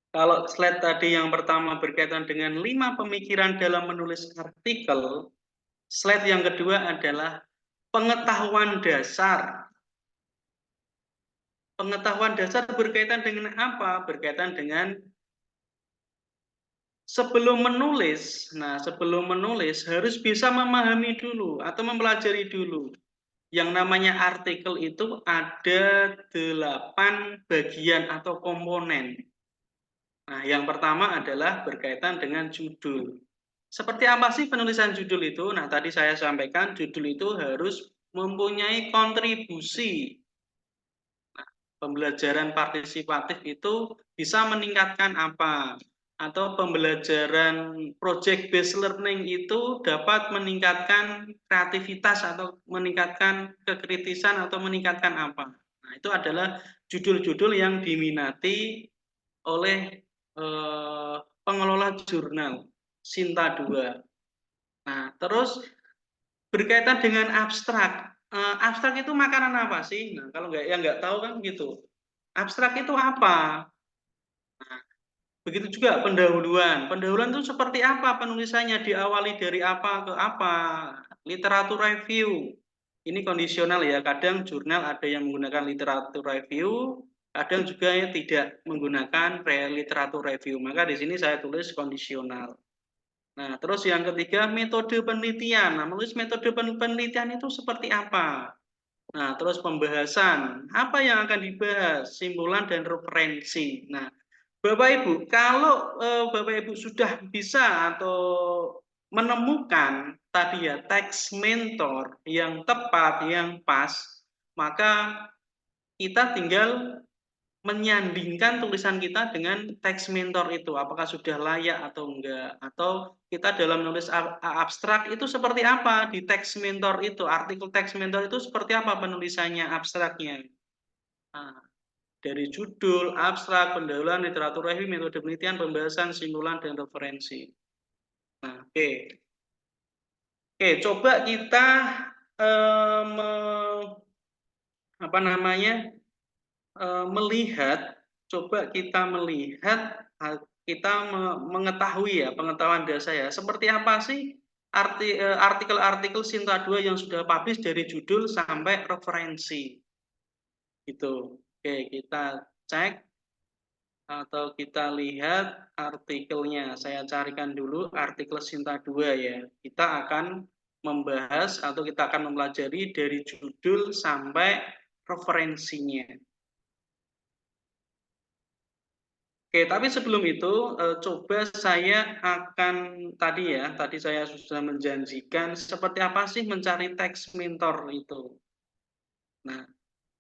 Kalau slide tadi yang pertama berkaitan dengan 5 pemikiran dalam menulis artikel, slide yang kedua adalah pengetahuan dasar. Pengetahuan dasar berkaitan dengan apa? Berkaitan dengan sebelum menulis. Nah, sebelum menulis harus bisa memahami dulu atau mempelajari dulu. Yang namanya artikel itu ada 8 bagian atau komponen. Nah, yang pertama adalah berkaitan dengan judul. Seperti apa sih penulisan judul itu? Nah, tadi saya sampaikan judul itu harus mempunyai kontribusi. Nah, pembelajaran partisipatif itu bisa meningkatkan apa? Atau pembelajaran project based learning itu dapat meningkatkan kreativitas atau meningkatkan kekritisan atau meningkatkan apa? Nah, itu adalah judul-judul yang diminati oleh pengelola jurnal Sinta 2. Nah, terus berkaitan dengan abstrak. Abstrak itu makanan apa sih? Nah, kalau nggak tahu kan gitu. Abstrak itu apa? Nah, begitu juga pendahuluan. Pendahuluan itu seperti apa penulisannya? Diawali dari apa ke apa? Literatur review. Ini kondisional ya. Kadang jurnal ada yang menggunakan literatur review, kadang juga ya tidak menggunakan literatur review. Maka di sini saya tulis kondisional. Nah, terus yang ketiga metode penelitian. Nah, menulis metode penelitian itu seperti apa? Nah, terus pembahasan. Apa yang akan dibahas? Simpulan dan referensi. Nah, Bapak Ibu, kalau Bapak Ibu sudah bisa atau menemukan tadi ya teks mentor yang tepat, yang pas, maka kita tinggal menyandingkan tulisan kita dengan teks mentor itu, apakah sudah layak atau enggak, atau kita dalam menulis abstrak itu seperti apa di teks mentor itu, artikel teks mentor itu seperti apa penulisannya, abstraknya. Nah, dari judul, abstrak, pendahuluan, literatur review, metode penelitian, pembahasan, simpulan, dan referensi. Nah, oke. Oke, coba kita melihat, coba kita melihat, kita mengetahui ya, pengetahuan dasar ya, seperti apa sih artikel-artikel Sinta 2 yang sudah publish dari judul sampai referensi. Gitu. Oke, kita cek. atau kita lihat artikelnya. Saya carikan dulu artikel Sinta 2 ya. Kita akan membahas atau kita akan mempelajari dari judul sampai referensinya. Oke, tapi sebelum itu coba saya akan tadi saya sudah menjanjikan seperti apa sih mencari teks mentor itu. Nah,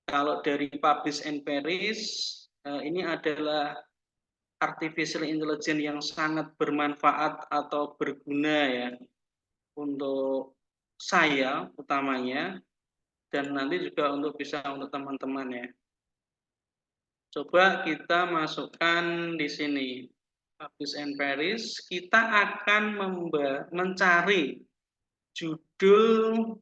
kalau dari Publish and Perish ini adalah artificial intelligence yang sangat bermanfaat atau berguna ya untuk saya utamanya dan nanti juga bisa untuk teman-teman ya. Coba kita masukkan di sini Publish and Perish. Kita akan mencari judul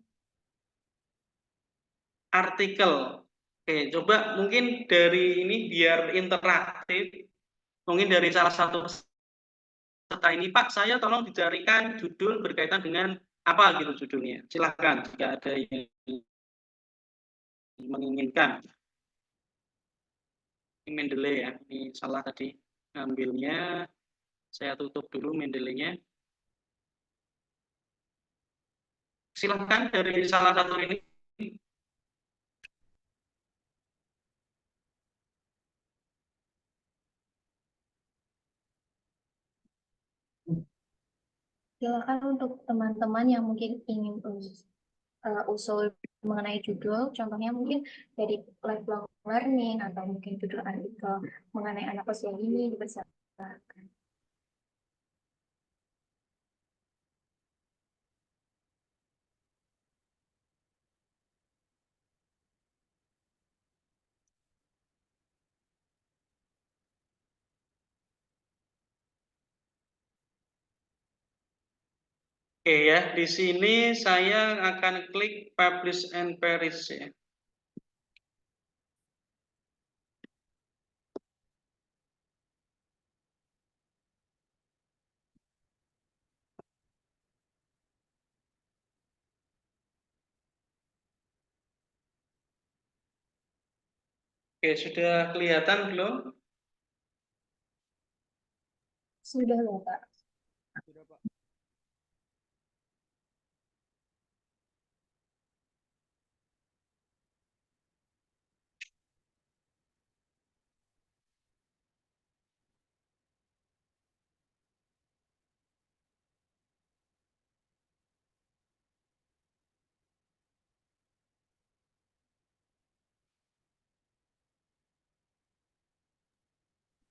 artikel. Oke, coba mungkin dari ini biar interaktif. Mungkin dari salah satu peserta ini, Pak, saya tolong dicarikan judul berkaitan dengan apa gitu judulnya. Silakan jika ada yang menginginkan. Ini Mendeley ya, ini salah tadi ngambilnya. Saya tutup dulu Mendeley-nya. Silakan dari salah satu ini. Silakan untuk teman-teman yang mungkin ingin usul mengenai judul, contohnya mungkin dari lifelong learning atau mungkin judul artikel mengenai anak usia ini dipersilakan. Oke ya, di sini saya akan klik Publish and Perish ya. Oke, sudah kelihatan belum? Sudah, Bapak.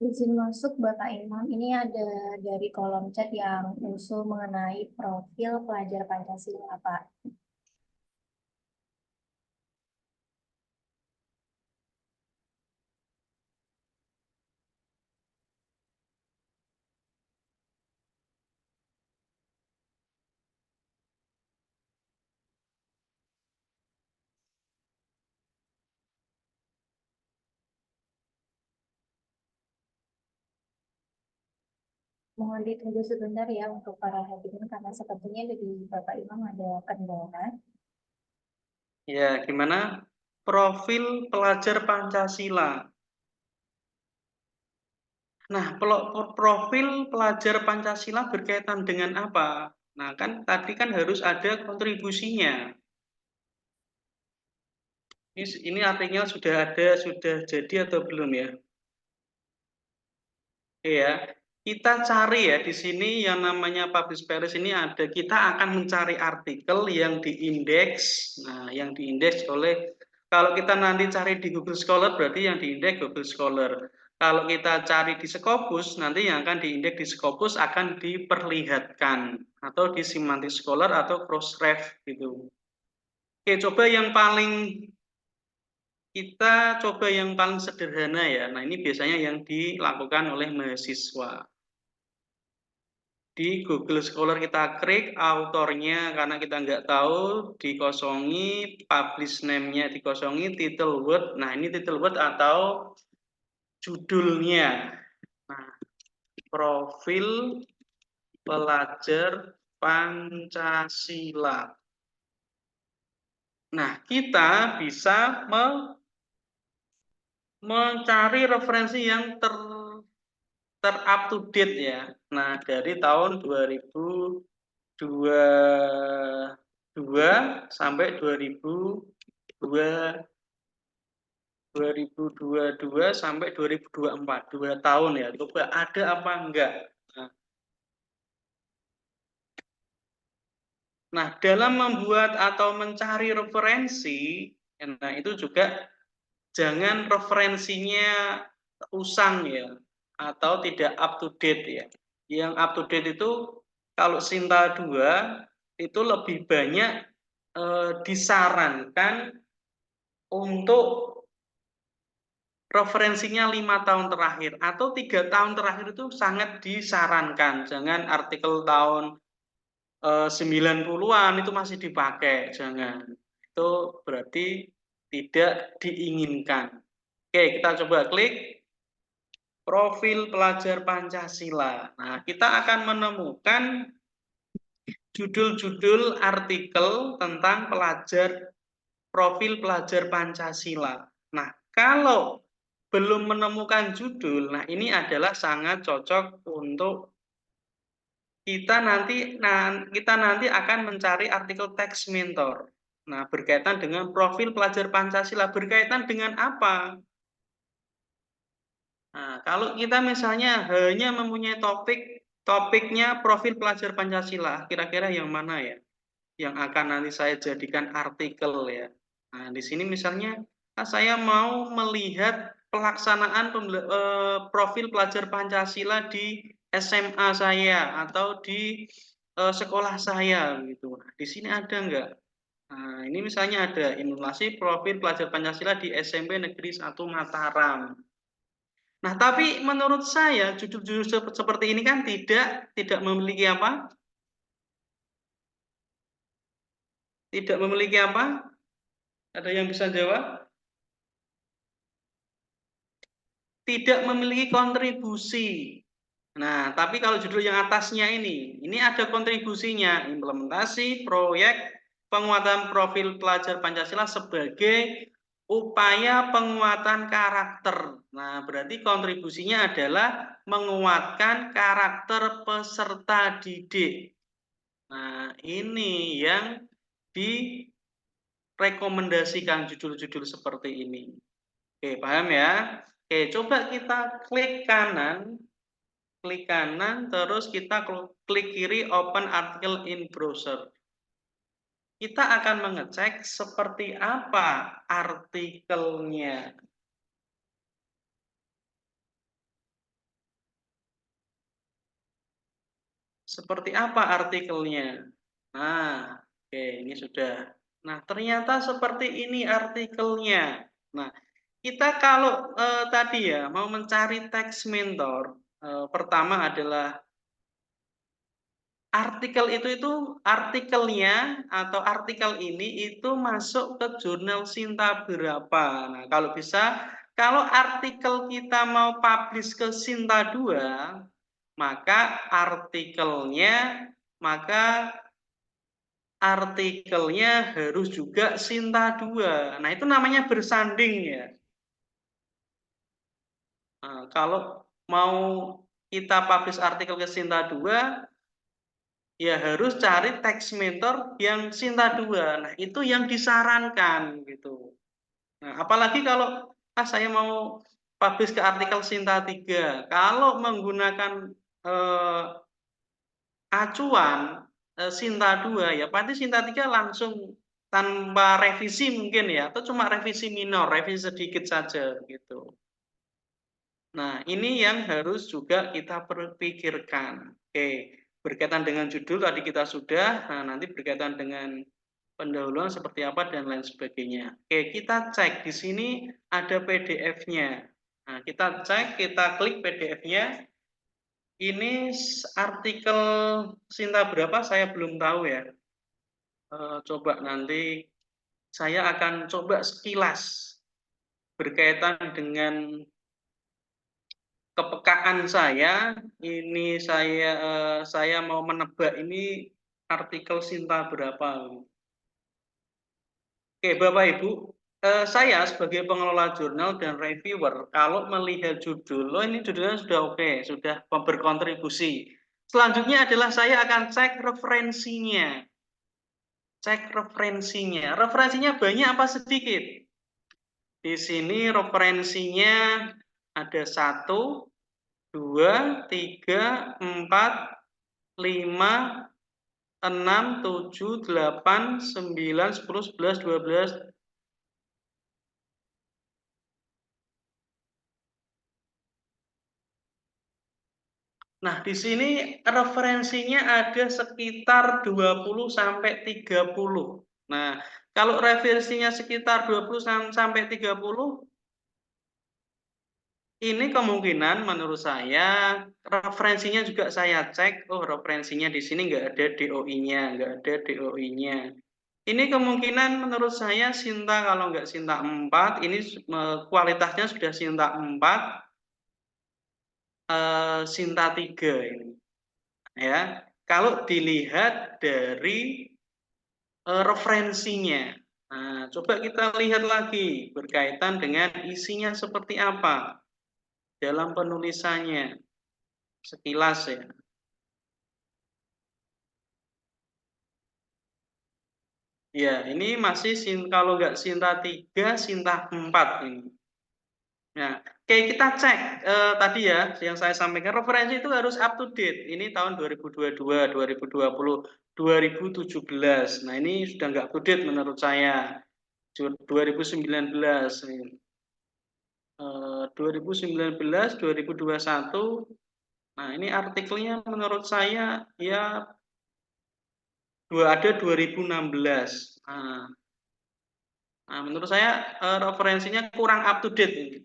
Izin masuk Bapak Imam, ini ada dari kolom chat yang usul mengenai profil pelajar Pancasila, Pak. Mohon ditunggu sebentar ya untuk para hadirin karena sepertinya dari Bapak Imam ada kendala. Ya, gimana? Profil pelajar Pancasila. Nah, profil pelajar Pancasila berkaitan dengan apa? Nah, kan tadi kan harus ada kontribusinya. Ini artinya sudah jadi atau belum ya? Iya, kita cari ya di sini yang namanya Publish Perish ini ada. Kita akan mencari artikel yang diindeks. Nah, yang diindeks oleh kalau kita nanti cari di Google Scholar berarti yang diindeks Google Scholar. Kalau kita cari di Scopus nanti yang akan diindeks di Scopus akan diperlihatkan atau di Semantic Scholar atau Crossref gitu. Oke, coba yang paling sederhana ya. Nah, ini biasanya yang dilakukan oleh mahasiswa. Di Google Scholar kita klik autornya karena kita nggak tahu, dikosongi, publish name-nya dikosongi, title word. Nah, ini title word atau judulnya. Nah, profil pelajar Pancasila. Nah, kita bisa mencari referensi yang ter-up to date ya. Nah, dari tahun 2022 sampai 2022 sampai 2024, 2 tahun ya. Coba ada apa enggak? Nah, dalam membuat atau mencari referensi, nah itu juga jangan referensinya usang ya, atau tidak up to date ya. Yang up to date itu kalau Sinta 2 itu lebih banyak disarankan untuk referensinya 5 tahun terakhir atau 3 tahun terakhir itu sangat disarankan. Jangan artikel tahun 90-an itu masih dipakai, jangan. Itu berarti tidak diinginkan. Oke, kita coba klik profil pelajar Pancasila. Nah, kita akan menemukan judul-judul artikel tentang profil pelajar Pancasila. Nah, kalau belum menemukan judul, nah ini adalah sangat cocok untuk kita nanti akan mencari artikel teks mentor. Nah, berkaitan dengan profil pelajar Pancasila, berkaitan dengan apa? Nah, kalau kita misalnya hanya mempunyai topiknya profil pelajar Pancasila, kira-kira yang mana ya? Yang akan nanti saya jadikan artikel ya. Nah, di sini misalnya saya mau melihat pelaksanaan profil pelajar Pancasila di SMA saya atau di sekolah saya gitu. Nah, di sini ada enggak? Nah, ini misalnya ada informasi profil pelajar Pancasila di SMP Negeri 1 Mataram. Nah, tapi menurut saya judul-judul seperti ini kan tidak memiliki apa? Tidak memiliki apa? Ada yang bisa jawab? Tidak memiliki kontribusi. Nah, tapi kalau judul yang atasnya ini ada kontribusinya, implementasi proyek penguatan profil pelajar Pancasila sebagai upaya penguatan karakter. Nah, berarti kontribusinya adalah menguatkan karakter peserta didik. Nah, ini yang direkomendasikan judul-judul seperti ini. Oke, paham ya? Oke, coba kita klik kanan, terus kita klik kiri open article in browser. Kita akan mengecek seperti apa artikelnya. Seperti apa artikelnya? Nah, oke, ini sudah. Nah, ternyata seperti ini artikelnya. Nah, kita kalau tadi ya mau mencari teks mentor, pertama adalah artikel itu artikelnya atau artikel ini itu masuk ke jurnal Sinta berapa. Nah, kalau artikel kita mau publish ke Sinta 2, maka artikelnya harus juga Sinta 2. Nah, itu namanya bersanding ya. Nah, kalau mau kita publish artikel ke Sinta 2, ya harus cari teks mentor yang Sinta 2. Nah, itu yang disarankan gitu. Nah, apalagi kalau saya mau publish ke artikel Sinta 3. Kalau menggunakan acuan Sinta 2 ya, pasti Sinta 3 langsung tanpa revisi mungkin ya, atau cuma revisi minor, revisi sedikit saja gitu. Nah, ini yang harus juga kita pikirkan. Oke, berkaitan dengan judul tadi kita sudah, nah nanti berkaitan dengan pendahuluan seperti apa dan lain sebagainya. Oke, kita cek di sini ada PDF-nya. Nah, kita cek, kita klik PDF-nya. Ini artikel Sinta berapa saya belum tahu ya. Coba nanti saya akan coba sekilas berkaitan dengan kepekaan saya. Ini saya mau menebak ini artikel Sinta berapa. Oke, Bapak Ibu, saya sebagai pengelola jurnal dan reviewer, kalau melihat judul, ini judulnya sudah oke, sudah berkontribusi. Selanjutnya adalah saya akan cek referensinya. Cek referensinya. Referensinya banyak apa sedikit? Di sini referensinya ada 1, 2, 3, 4, 5, 6, 7, 8, 9, 10, 11, 12. Nah, di sini referensinya ada sekitar 20 sampai 30. Nah, kalau referensinya sekitar 20 sampai 30, ini kemungkinan menurut saya referensinya juga saya cek, oh referensinya di sini nggak ada DOI-nya, nggak ada DOI-nya. Ini kemungkinan menurut saya Sinta, kalau nggak Sinta 4, ini kualitasnya sudah Sinta 4, Sinta 3 ini. Ya, kalau dilihat dari referensinya. Nah, coba kita lihat lagi berkaitan dengan isinya seperti apa dalam penulisannya. Sekilas ya. Ya, ini masih kalau nggak Sinta 3, Sinta 4 ini. Nah, kayak kita cek tadi ya, yang saya sampaikan referensi itu harus up to date. Ini tahun 2022, 2020, 2017. Nah, ini sudah nggak up to date menurut saya. 2019, 2019, 2021. Nah, ini artikelnya menurut saya ya ada 2016. Nah, menurut saya referensinya kurang up to date ini.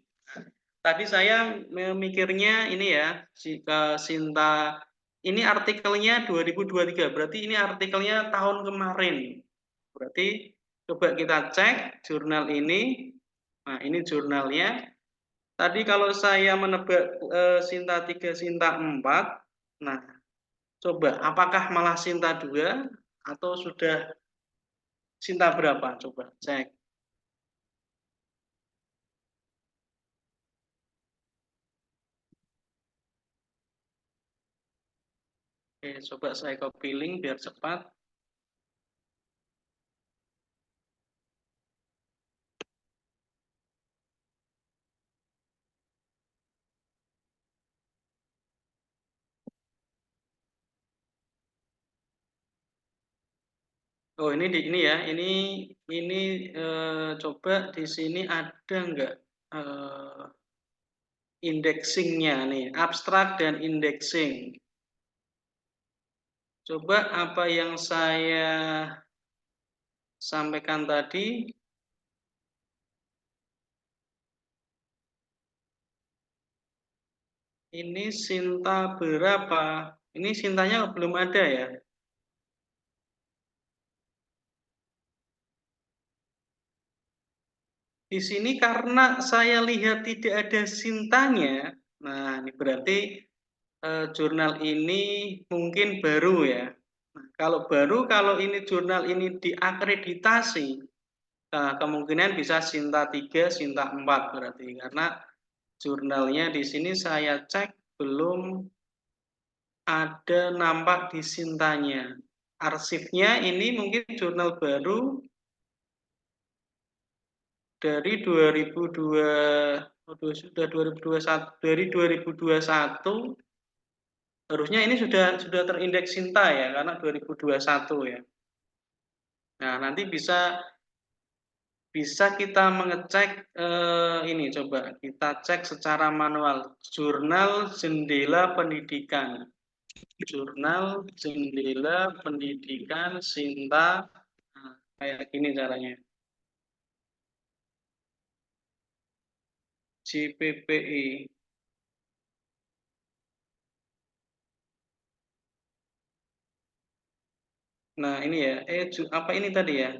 Tadi saya memikirnya ini ya, ke Sinta, ini artikelnya 2023, berarti ini artikelnya tahun kemarin. Berarti coba kita cek jurnal ini. Nah, ini jurnalnya. Tadi kalau saya menebak Sinta 3, Sinta 4, nah coba apakah malah Sinta 2 atau sudah Sinta berapa? Coba cek. Oke, coba saya copy link biar cepat. Oh, ini di ini ya. Ini coba di sini ada enggak indexingnya nih, abstrak dan indexing. Coba apa yang saya sampaikan tadi. Ini Sinta berapa? Ini Sintanya belum ada ya. Di sini karena saya lihat tidak ada Sintanya, nah ini berarti jurnal ini mungkin baru ya. Nah, kalau baru, kalau ini jurnal ini diakreditasi, kemungkinan bisa Sinta 3, Sinta 4 berarti. Karena jurnalnya di sini saya cek belum ada nampak di Sintanya. Arsipnya ini mungkin jurnal baru dari 2002, sudah 2021, dari 2021 harusnya ini sudah terindeks Sinta ya, karena 2021 ya. Nah, nanti bisa kita mengecek ini, coba kita cek secara manual jurnal Jendela Pendidikan. Jurnal Jendela Pendidikan Sinta. Nah, kayak gini caranya. JPPI. Nah, ini ya. Apa ini tadi ya?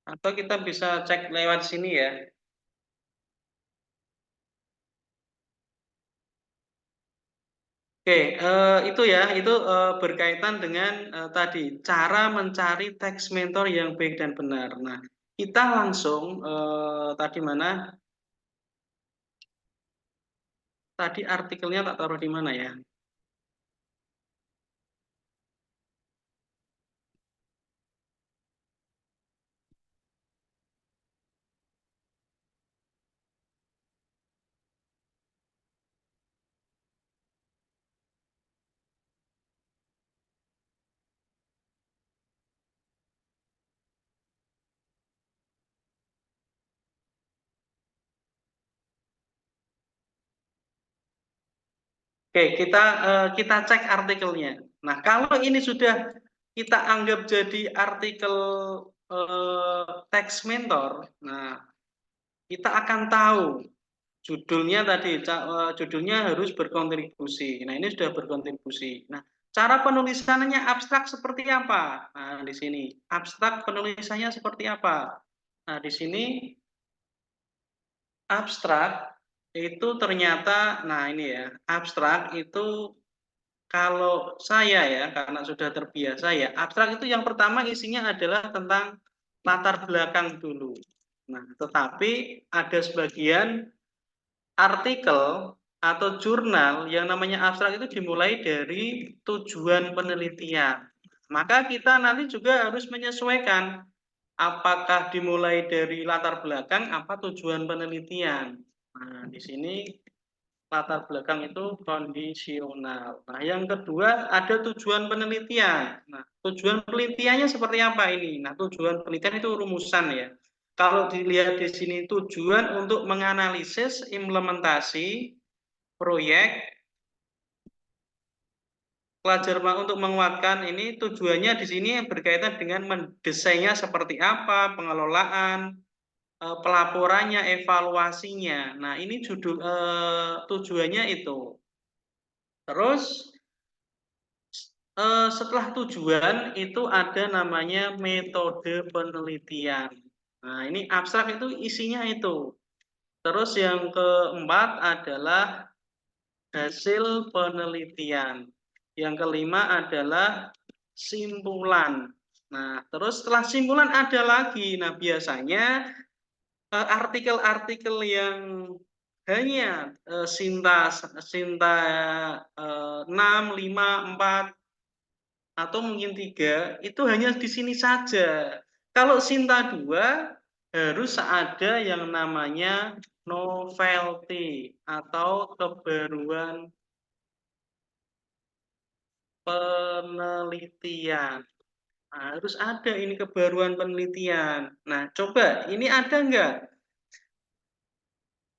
Atau kita bisa cek lewat sini ya. . Oke, itu ya, itu berkaitan dengan tadi cara mencari teks mentor yang baik dan benar. Nah, kita langsung tadi mana? Tadi artikelnya tak taruh di mana ya? Oke, kita cek artikelnya. Nah, kalau ini sudah kita anggap jadi artikel teks mentor, nah kita akan tahu judulnya tadi, judulnya harus berkontribusi. Nah, ini sudah berkontribusi. Nah, cara penulisannya abstrak seperti apa? Nah, di sini abstrak penulisannya seperti apa? Nah, di sini abstrak itu ternyata, nah ini ya, abstrak itu kalau saya ya, karena sudah terbiasa ya, abstrak itu yang pertama isinya adalah tentang latar belakang dulu. Nah, tetapi ada sebagian artikel atau jurnal yang namanya abstrak itu dimulai dari tujuan penelitian. Maka kita nanti juga harus menyesuaikan apakah dimulai dari latar belakang apa tujuan penelitian. Nah, di sini latar belakang itu kondisional. Nah, yang kedua ada tujuan penelitian. Nah, tujuan penelitiannya seperti apa ini? Nah, tujuan penelitian itu rumusan ya. Kalau dilihat di sini tujuan untuk menganalisis implementasi proyek pelajar untuk menguatkan ini tujuannya di sini berkaitan dengan mendesainnya seperti apa, pengelolaan, pelaporannya, evaluasinya. Nah, ini tujuannya itu. Terus setelah tujuan itu ada namanya metode penelitian. Nah, ini abstrak itu isinya itu. Terus yang keempat adalah hasil penelitian. Yang kelima adalah simpulan. Nah, terus setelah simpulan ada lagi. Nah, biasanya artikel-artikel yang hanya Sinta 6, 5, 4 atau mungkin 3 itu hanya di sini saja. Kalau Sinta 2 harus ada yang namanya novelty atau kebaruan penelitian. Nah, harus ada ini kebaruan penelitian. Nah, coba ini ada enggak?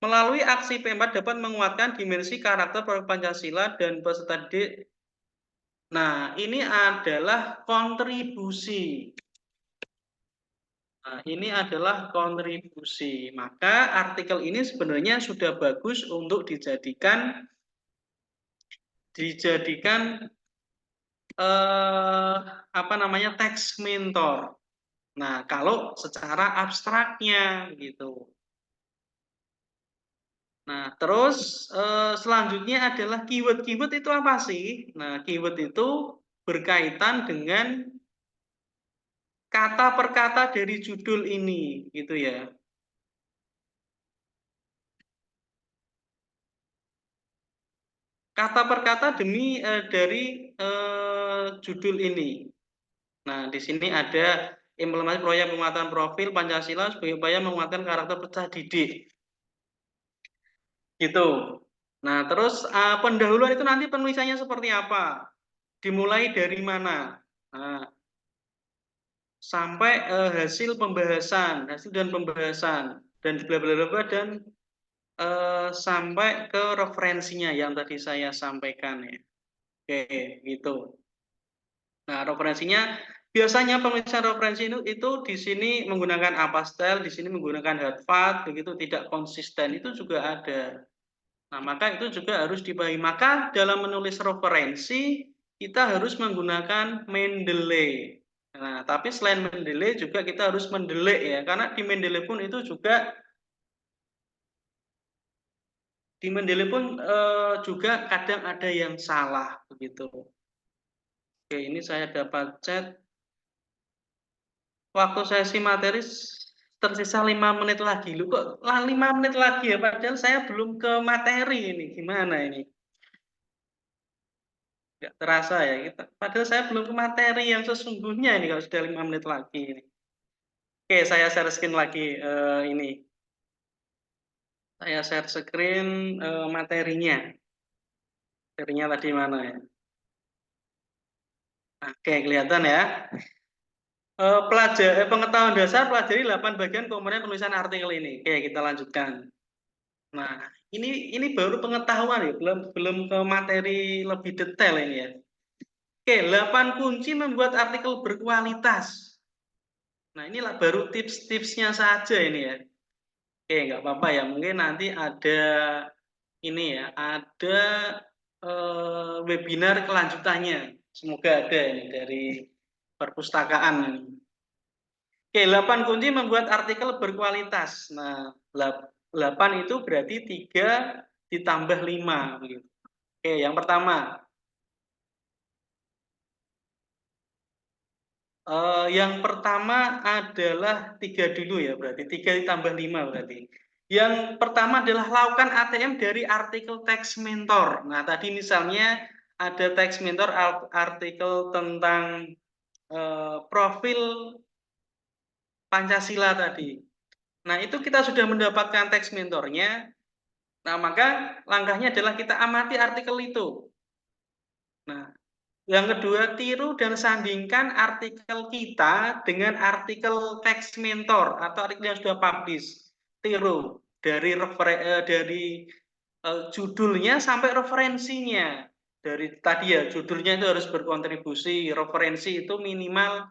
Melalui aksi P4 dapat menguatkan dimensi karakter Pancasila dan peserta didik. Nah, ini adalah kontribusi. Nah, ini adalah kontribusi. Maka artikel ini sebenarnya sudah bagus untuk dijadikan apa namanya teks mentor. Nah, kalau secara abstraknya gitu. Nah, terus selanjutnya adalah keyword. Keyword itu apa sih? Nah, keyword itu berkaitan dengan kata per kata dari judul ini, gitu ya. Kata per kata demi dari judul ini. Nah, di sini ada implementasi proyek penguatan profil Pancasila sebagai upaya menguatkan karakter peserta didik. Gitu. Nah, terus pendahuluan itu nanti penulisannya seperti apa? Dimulai dari mana? Nah, sampai hasil dan pembahasan dan bla bla bla dan sampai ke referensinya yang tadi saya sampaikan ya. Oke, gitu. Nah, referensinya biasanya penulisan referensi itu di sini menggunakan apastel, di sini menggunakan hardfast, begitu tidak konsisten itu juga ada. Nah, maka itu juga harus dipahami. Maka dalam menulis referensi kita harus menggunakan Mendeley. Nah, tapi selain Mendeley juga kita harus mendelik ya, karena di Mendeley pun itu juga di Mendeley pun juga kadang ada yang salah begitu. Oke, ini saya dapat chat. Waktu sesi materi tersisa 5 menit lagi. Lu kok 5 menit lagi ya? Padahal saya belum ke materi ini. Gimana ini? Nggak terasa ya. Padahal saya belum ke materi yang sesungguhnya ini kalau sudah 5 menit lagi ini. Oke, saya share screen lagi ini. Saya share screen materinya. Materinya tadi mana ya? Oke, kelihatan ya. Pengetahuan dasar pelajari 8 bagian komponen penulisan artikel ini. Oke, kita lanjutkan. Nah, ini baru pengetahuan ya, belum ke materi lebih detail ini ya. Oke, 8 kunci membuat artikel berkualitas. Nah, inilah baru tips-tipsnya saja ini ya. Oke, nggak apa-apa ya. Mungkin nanti ada ini ya, ada webinar kelanjutannya. Semoga ada ini dari perpustakaan ini. Oke, 8 kunci membuat artikel berkualitas. Nah, 8 itu berarti 3 ditambah 5 begitu. Oke, yang pertama. Yang pertama adalah 3 dulu ya, berarti 3 ditambah 5 berarti. Yang pertama adalah lakukan ATM dari artikel teks mentor. Nah, tadi misalnya ada teks mentor artikel tentang profil Pancasila tadi. Nah, itu kita sudah mendapatkan teks mentornya. Nah, maka langkahnya adalah kita amati artikel itu. Nah, yang kedua, tiru dan sandingkan artikel kita dengan artikel teks mentor atau artikel yang sudah publish. Tiru dari judulnya sampai referensinya. Dari tadi ya, judulnya itu harus berkontribusi, referensi itu minimal.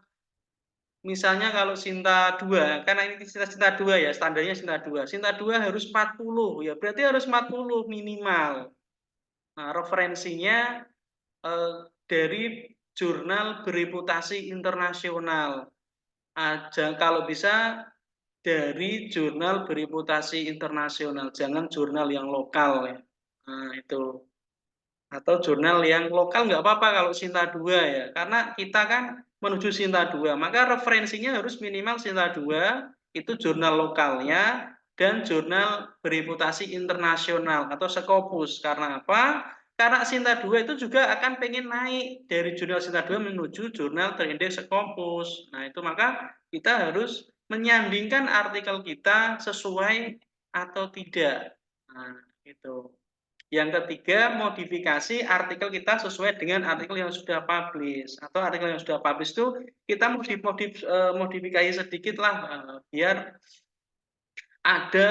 Misalnya kalau Sinta 2, karena ini Sinta 2 ya, standarnya Sinta 2. Sinta 2 harus 40, ya berarti harus 40 minimal. Nah, referensinya dari jurnal bereputasi internasional. Kalau bisa dari jurnal bereputasi internasional, jangan jurnal yang lokal ya. Nah, itu. Atau jurnal yang lokal nggak apa-apa kalau Sinta 2 ya, karena kita kan menuju Sinta 2, maka referensinya harus minimal Sinta 2, itu jurnal lokalnya, dan jurnal bereputasi internasional atau Scopus. Karena apa? Karena Sinta 2 itu juga akan pengen naik dari jurnal Sinta 2 menuju jurnal terindeks Scopus. Nah, itu maka kita harus menyandingkan artikel kita sesuai atau tidak. Nah, itu. Yang ketiga, modifikasi artikel kita sesuai dengan artikel yang sudah publish. Atau artikel yang sudah publish itu kita modifikasi sedikit lah biar ada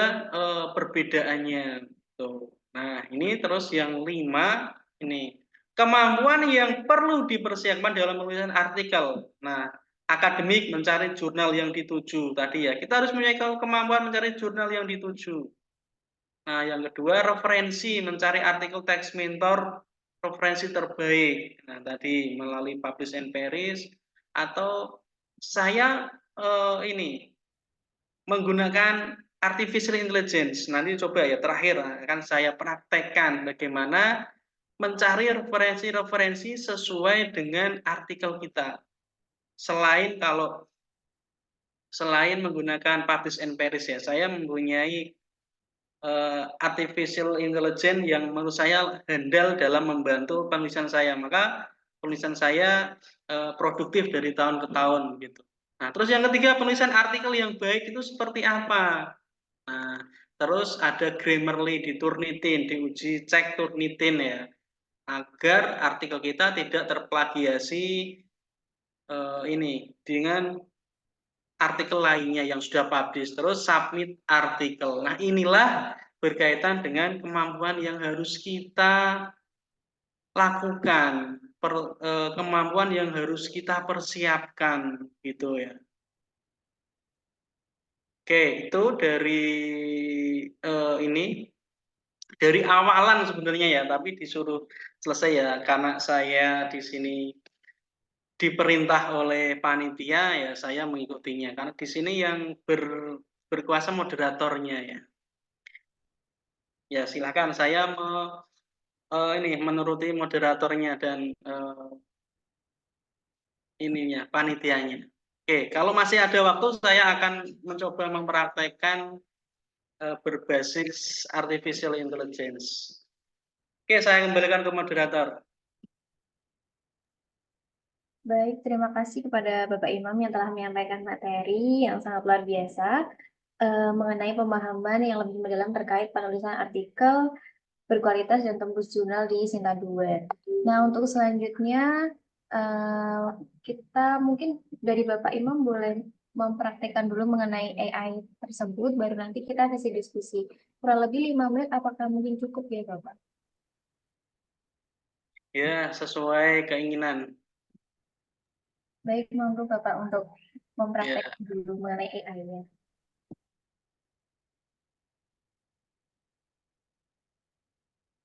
perbedaannya. Tuh. Nah, ini terus yang 5, ini kemampuan yang perlu dipersiapkan dalam penulisan artikel. Nah, akademik mencari jurnal yang dituju tadi ya. Kita harus mempunyai kemampuan mencari jurnal yang dituju. Nah, yang kedua, referensi, mencari artikel teks mentor, referensi terbaik. Nah, tadi melalui Publish and Paris, atau saya ini menggunakan artificial intelligence. Nanti coba ya, terakhir akan saya praktekkan bagaimana mencari referensi-referensi sesuai dengan artikel kita. Selain menggunakan Publish and Paris ya, saya mempunyai artificial intelligence yang menurut saya handal dalam membantu penulisan saya, maka penulisan saya produktif dari tahun ke tahun gitu. Nah, terus yang ketiga, penulisan artikel yang baik itu seperti apa? Nah, terus ada Grammarly di Turnitin, diuji cek Turnitin ya, agar artikel kita tidak terplagiasi ini dengan artikel lainnya yang sudah publish. Terus submit artikel. Nah, inilah berkaitan dengan kemampuan yang harus kita lakukan, kemampuan yang harus kita persiapkan gitu ya. Oke, itu dari ini dari awalan sebenarnya ya, tapi disuruh selesai ya karena saya di sini diperintah oleh panitia ya, saya mengikutinya karena di sini yang berkuasa moderatornya ya. Ya, silakan saya ini menuruti moderatornya dan ininya panitianya. Oke, kalau masih ada waktu saya akan mencoba mempraktekkan berbasis artificial intelligence. Oke, saya kembalikan ke moderator. Baik, terima kasih kepada Bapak Imam yang telah menyampaikan materi yang sangat luar biasa mengenai pemahaman yang lebih mendalam terkait penulisan artikel berkualitas dan tembus jurnal di Sinta 2. Nah, untuk selanjutnya kita mungkin dari Bapak Imam boleh mempraktekkan dulu mengenai AI tersebut, baru nanti kita sesi diskusi. Kurang lebih 5 menit, apakah mungkin cukup ya Bapak? Ya, sesuai keinginan. Baik, monggo Bapak untuk Ya. mempraktekkan dulu mengenai AI-nya.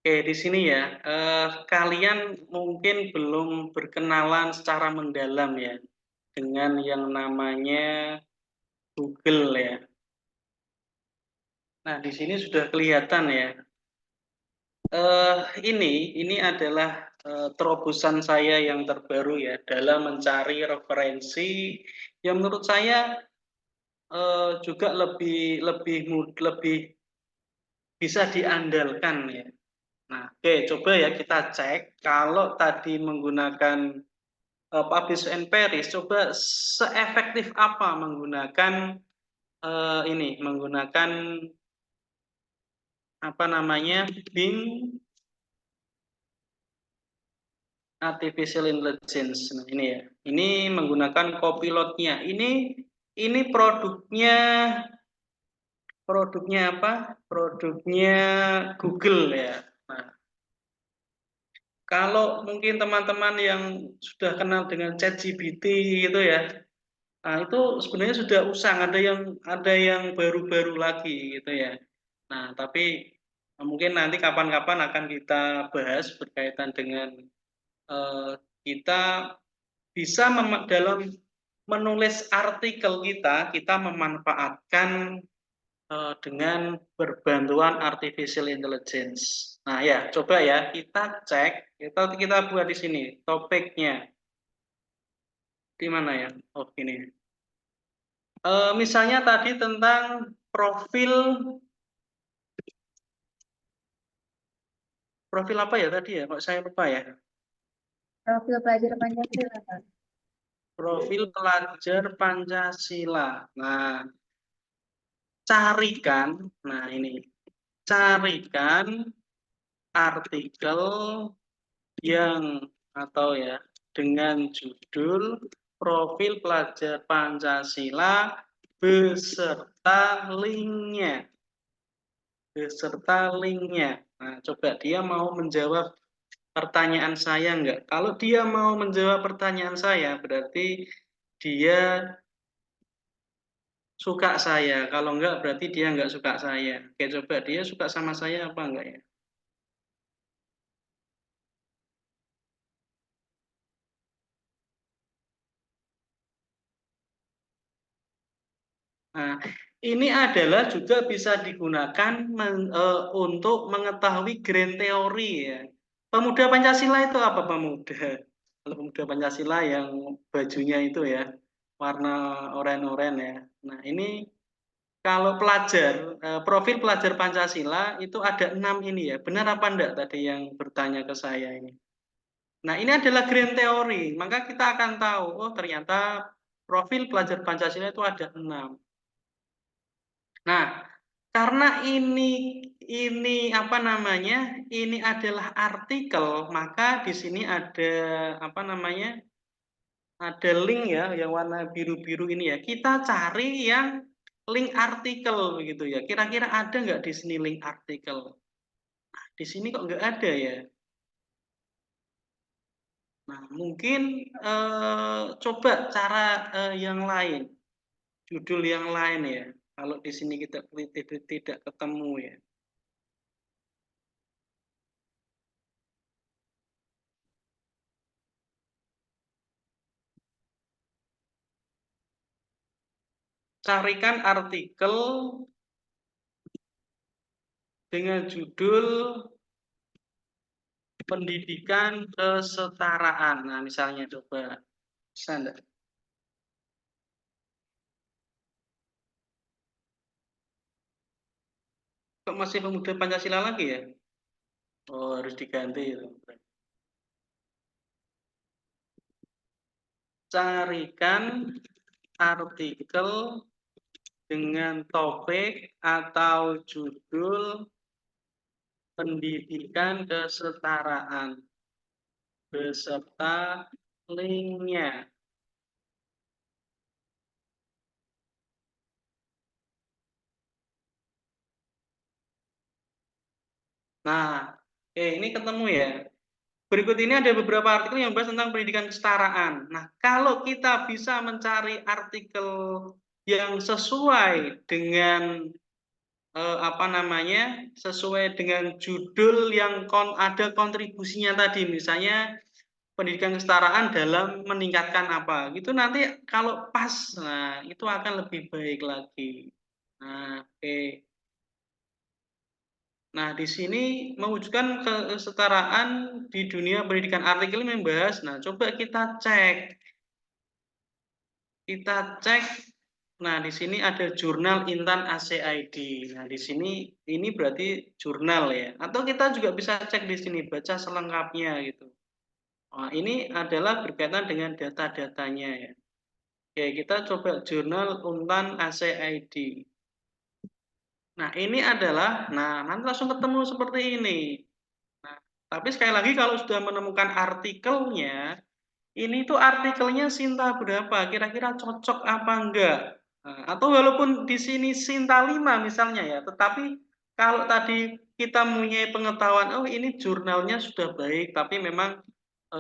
Oke, di sini ya, kalian mungkin belum berkenalan secara mendalam ya dengan yang namanya Google ya. Nah, di sini sudah kelihatan ya. Ini adalah terobosan saya yang terbaru ya dalam mencari referensi yang menurut saya juga lebih bisa diandalkan ya. Nah, oke, coba ya kita cek kalau tadi menggunakan Publish and Perish, coba seefektif apa menggunakan menggunakan apa namanya Bing Artificial Intelligence. Nah, ini ya. Ini menggunakan Copilot-nya. Ini produknya apa? Produknya Google ya. Nah, kalau mungkin teman-teman yang sudah kenal dengan ChatGPT gitu ya, nah itu sebenarnya sudah usang, ada yang baru-baru lagi gitu ya. Nah, tapi mungkin nanti kapan-kapan akan kita bahas berkaitan dengan kita bisa dalam menulis artikel kita memanfaatkan dengan berbantuan artificial intelligence. Nah ya, coba ya kita cek, kita buat di sini topiknya di mana ya? Oh ini. Misalnya tadi tentang profil apa ya tadi ya? Kok saya lupa ya? Profil pelajar Pancasila, Pak. Profil pelajar Pancasila. Nah, carikan. Nah ini, carikan artikel yang atau ya dengan judul profil pelajar Pancasila beserta linknya. Nah, coba dia mau menjawab pertanyaan saya enggak? Kalau dia mau menjawab pertanyaan saya, berarti dia suka saya. Kalau enggak, berarti dia enggak suka saya. Oke, coba dia suka sama saya apa enggak ya? Nah, ini adalah juga bisa digunakan untuk mengetahui grand teori ya. Pemuda Pancasila itu apa pemuda? Kalau pemuda Pancasila yang bajunya itu ya, warna oranye-oranye ya. Nah, ini kalau profil pelajar Pancasila itu ada 6 ini ya. Benar apa enggak tadi yang bertanya ke saya ini? Nah, ini adalah grand teori. Maka kita akan tahu, oh ternyata profil pelajar Pancasila itu ada 6. Nah, karena ini apa namanya? Ini adalah artikel, maka di sini ada apa namanya? Ada link ya yang warna biru-biru ini ya. Kita cari yang link artikel begitu ya. Kira-kira ada nggak di sini link artikel? Di sini kok nggak ada ya. Nah, mungkin coba cara yang lain, judul yang lain ya. Kalau di sini kita tidak ketemu ya. Carikan artikel dengan judul pendidikan kesetaraan. Nah, misalnya coba bisa enggak? Kok masih pemuda Pancasila lagi ya? Oh, harus diganti itu. Carikan artikel dengan topik atau judul pendidikan kesetaraan beserta linknya. Nah, ini ketemu ya. Berikut ini ada beberapa artikel yang membahas tentang pendidikan kesetaraan. Nah, kalau kita bisa mencari artikel yang sesuai dengan sesuai dengan judul yang ada kontribusinya tadi, misalnya pendidikan kesetaraan dalam meningkatkan apa, gitu nanti kalau pas, nah itu akan lebih baik lagi. Nah, oke. Nah, di sini mewujudkan kesetaraan di dunia pendidikan, artikel ini membahas. Nah, coba kita cek. Nah, di sini ada jurnal Intan ACID. Nah, di sini ini berarti jurnal ya. Atau kita juga bisa cek di sini, baca selengkapnya gitu. Nah, ini adalah berkaitan dengan data-datanya ya. Oke, kita coba jurnal Intan ACID. Nah, ini adalah, nanti langsung ketemu seperti ini. Nah, tapi sekali lagi kalau sudah menemukan artikelnya, ini tuh artikelnya Sinta berapa, kira-kira cocok apa enggak. Nah, atau walaupun di sini Sinta 5 misalnya ya, tetapi kalau tadi kita mempunyai pengetahuan, oh ini jurnalnya sudah baik, tapi memang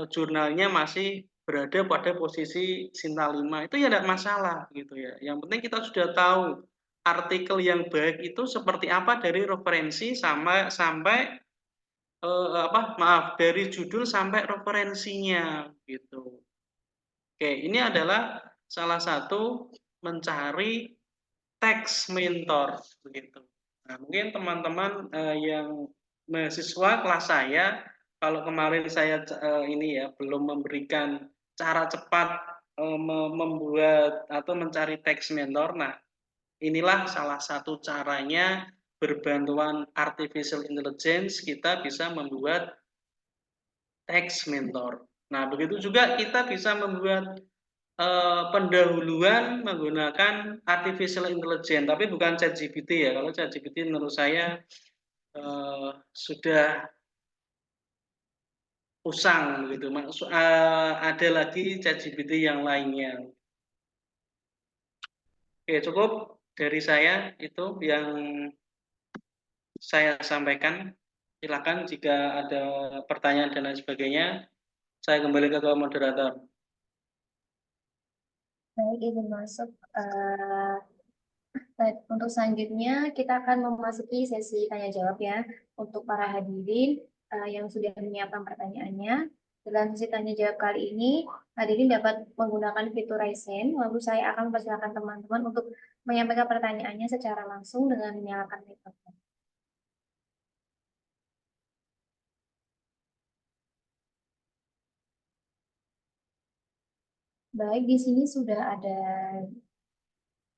jurnalnya masih berada pada posisi Sinta 5, itu ya tidak masalah gitu ya. Yang penting kita sudah tahu artikel yang baik itu seperti apa dari referensi sampai dari judul sampai referensinya gitu. Oke, ini adalah salah satu mencari teks mentor begitu. Nah, mungkin teman-teman yang mahasiswa kelas saya, kalau kemarin saya ini ya belum memberikan cara cepat membuat atau mencari teks mentor. Nah, inilah salah satu caranya berbantuan artificial intelligence kita bisa membuat teks mentor. Nah, begitu juga kita bisa membuat pendahuluan menggunakan artificial intelligence, tapi bukan ChatGPT ya. Kalau ChatGPT menurut saya sudah usang gitu. Ada lagi ChatGPT yang lainnya. Oke, cukup dari saya itu yang saya sampaikan. Silakan jika ada pertanyaan dan lain sebagainya, saya kembali ke moderator. Baik, izin masuk. Untuk selanjutnya kita akan memasuki sesi tanya jawab ya. Untuk para hadirin yang sudah menyiapkan pertanyaannya, dalam sesi tanya jawab kali ini hadirin dapat menggunakan fitur raise hand, lalu saya akan mempersilakan teman-teman untuk menyampaikan pertanyaannya secara langsung dengan menyalakan mikrofon. Baik, di sini sudah ada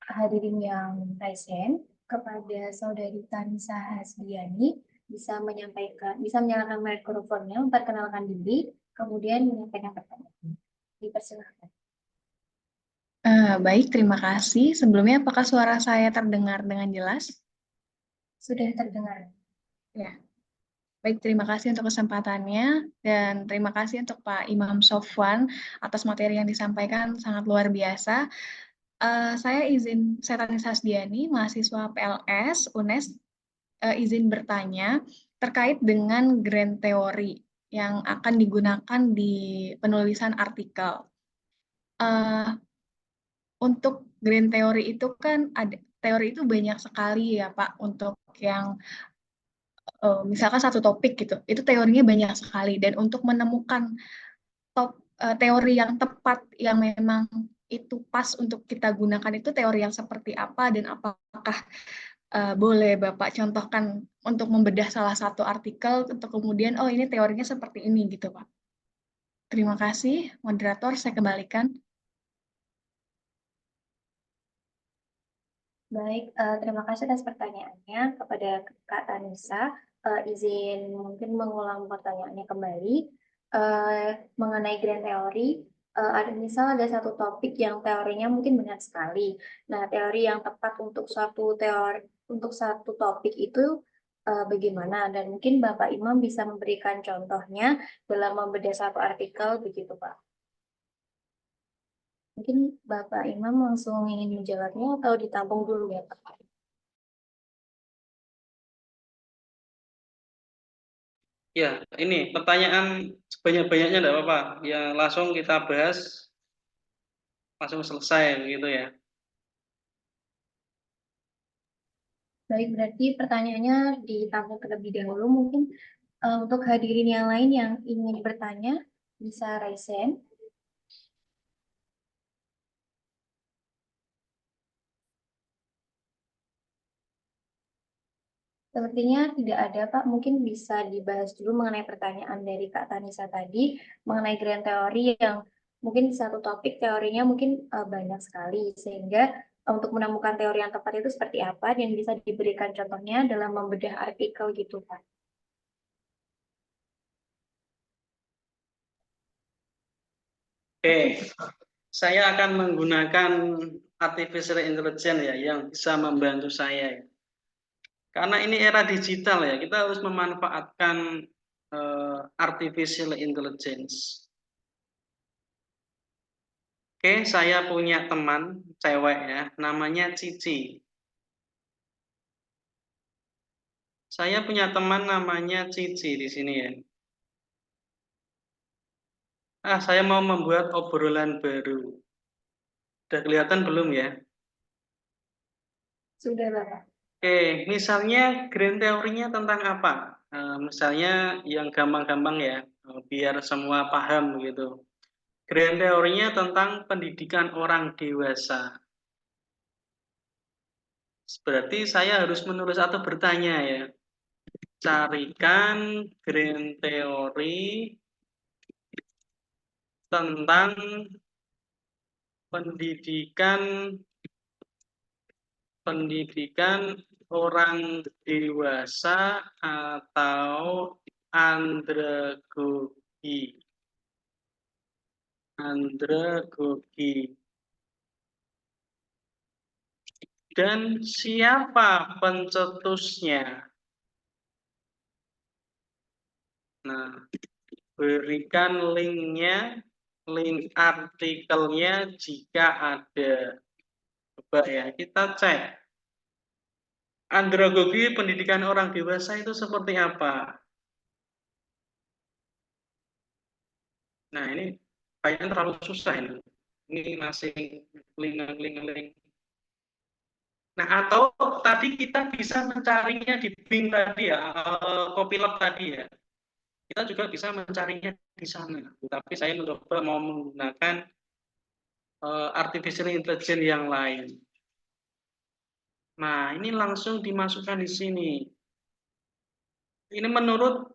hadirin yang raise hand. Kepada Saudari Tanisa Hasbiani, bisa menyalakan mikrofonnya, memperkenalkan diri, kemudian menyampaikan pertanyaan. Dipersilakan. Baik, terima kasih. Sebelumnya, apakah suara saya terdengar dengan jelas? Sudah terdengar. Ya. Baik, terima kasih untuk kesempatannya dan terima kasih untuk Pak Imam Sofwan atas materi yang disampaikan, sangat luar biasa. Saya Tanisa Hasbiani, mahasiswa PLS UNES, izin bertanya terkait dengan grand teori yang akan digunakan di penulisan artikel. Untuk grand teori itu kan ada teori itu banyak sekali ya Pak, untuk yang misalkan satu topik gitu, itu teorinya banyak sekali, dan untuk menemukan teori yang tepat yang memang itu pas untuk kita gunakan itu teori yang seperti apa, dan apakah boleh Bapak contohkan untuk membedah salah satu artikel untuk kemudian, oh ini teorinya seperti ini gitu Pak. Terima kasih, moderator, saya kembalikan. Baik, terima kasih atas pertanyaannya kepada Kak Tanisa. Izin mungkin mengulang pertanyaannya kembali. Mengenai grand teori, misal ada satu topik yang teorinya mungkin benar sekali. Nah, teori yang tepat untuk satu topik itu bagaimana? Dan mungkin Bapak Imam bisa memberikan contohnya dalam membedah satu artikel begitu, Pak. Mungkin Bapak Imam langsung ingin menjawabnya atau ditampung dulu ya, Pak? Ya, ini pertanyaan sebanyak-banyaknya enggak apa-apa. Ya, langsung kita bahas, langsung selesai begitu ya. Baik, berarti pertanyaannya ditampung terlebih dahulu. Mungkin untuk hadirin yang lain yang ingin bertanya, bisa raise hand. Sepertinya tidak ada, Pak. Mungkin bisa dibahas dulu mengenai pertanyaan dari Kak Tanisa tadi, mengenai grand teori yang mungkin satu topik teorinya mungkin banyak sekali, sehingga untuk menemukan teori yang tepat itu seperti apa, dan bisa diberikan contohnya dalam membedah artikel gitu, Pak. Oke, saya akan menggunakan artificial intelligence ya, yang bisa membantu saya ya. Karena ini era digital ya, kita harus memanfaatkan artificial intelligence. Oke, saya punya teman cewek ya, namanya Cici. Saya punya teman namanya Cici di sini ya. Saya mau membuat obrolan baru. Sudah kelihatan belum ya? Sudah, Bapak. Oke, misalnya grand teorinya tentang apa? Misalnya yang gampang-gampang ya, biar semua paham gitu. Grand teorinya tentang pendidikan orang dewasa. Berarti saya harus menulis atau bertanya ya. Carikan grand teori tentang pendidikan orang dewasa atau andragogi. Dan siapa pencetusnya? Nah, berikan linknya, link artikelnya jika ada. Coba ya, kita cek. Andragogi pendidikan orang dewasa itu seperti apa? Nah, ini kayaknya terlalu susah ini. Ini masih link. Nah, atau tadi kita bisa mencarinya di Bing tadi ya, Copilot tadi ya. Kita juga bisa mencarinya di sana. Tapi saya mencoba mau menggunakan artificial intelligence yang lain. Nah, ini langsung dimasukkan di sini. Ini menurut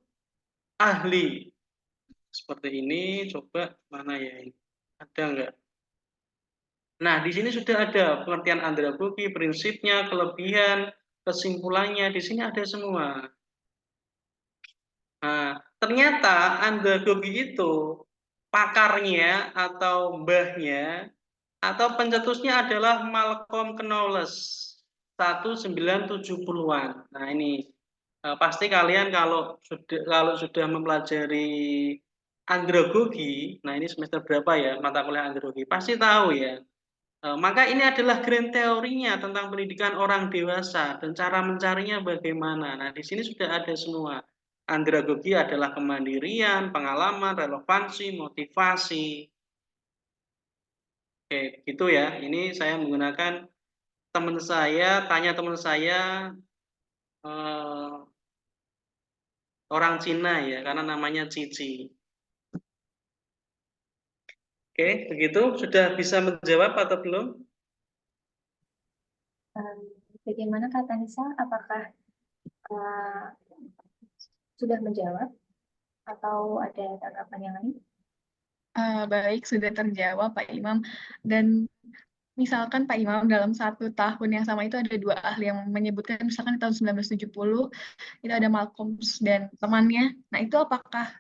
ahli. Seperti ini, coba mana ya ini? Ada enggak? Nah, di sini sudah ada pengertian andragogi, prinsipnya, kelebihan, kesimpulannya, di sini ada semua. Nah, ternyata andragogi itu pakarnya atau mbahnya atau pencetusnya adalah Malcolm Knowles 1970-an. Nah, ini pasti kalian kalau sudah mempelajari andragogi, nah ini semester berapa ya mata kuliah andragogi, pasti tahu ya. Maka ini adalah grand teorinya tentang pendidikan orang dewasa dan cara mencarinya bagaimana. Nah, di sini sudah ada semua. Andragogi adalah kemandirian, pengalaman, relevansi, motivasi. Oke, gitu ya. Ini saya menggunakan teman saya, tanya teman saya orang Cina ya, karena namanya Cici. Oke, begitu sudah bisa menjawab atau belum? Bagaimana Kak Tanisa? Apakah sudah menjawab atau ada tanggapan yang lain? Baik, sudah terjawab Pak Imam. Dan misalkan Pak Imam dalam 1 tahun yang sama itu ada 2 ahli yang menyebutkan, misalkan di tahun 1970 itu ada Malcolm dan temannya. Nah, itu apakah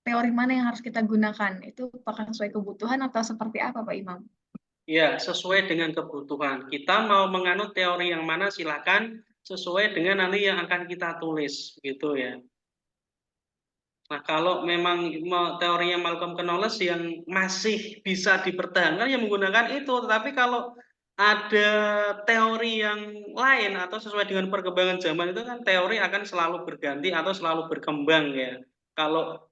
teori mana yang harus kita gunakan? Itu apakah sesuai kebutuhan atau seperti apa Pak Imam? Ya, sesuai dengan kebutuhan. Kita mau menganut teori yang mana silakan sesuai dengan nanti yang akan kita tulis, gitu ya. Nah, kalau memang teorinya Malcolm Knowles yang masih bisa dipertahankan, ya menggunakan itu. Tetapi kalau ada teori yang lain atau sesuai dengan perkembangan zaman itu kan teori akan selalu berganti atau selalu berkembang ya. Kalau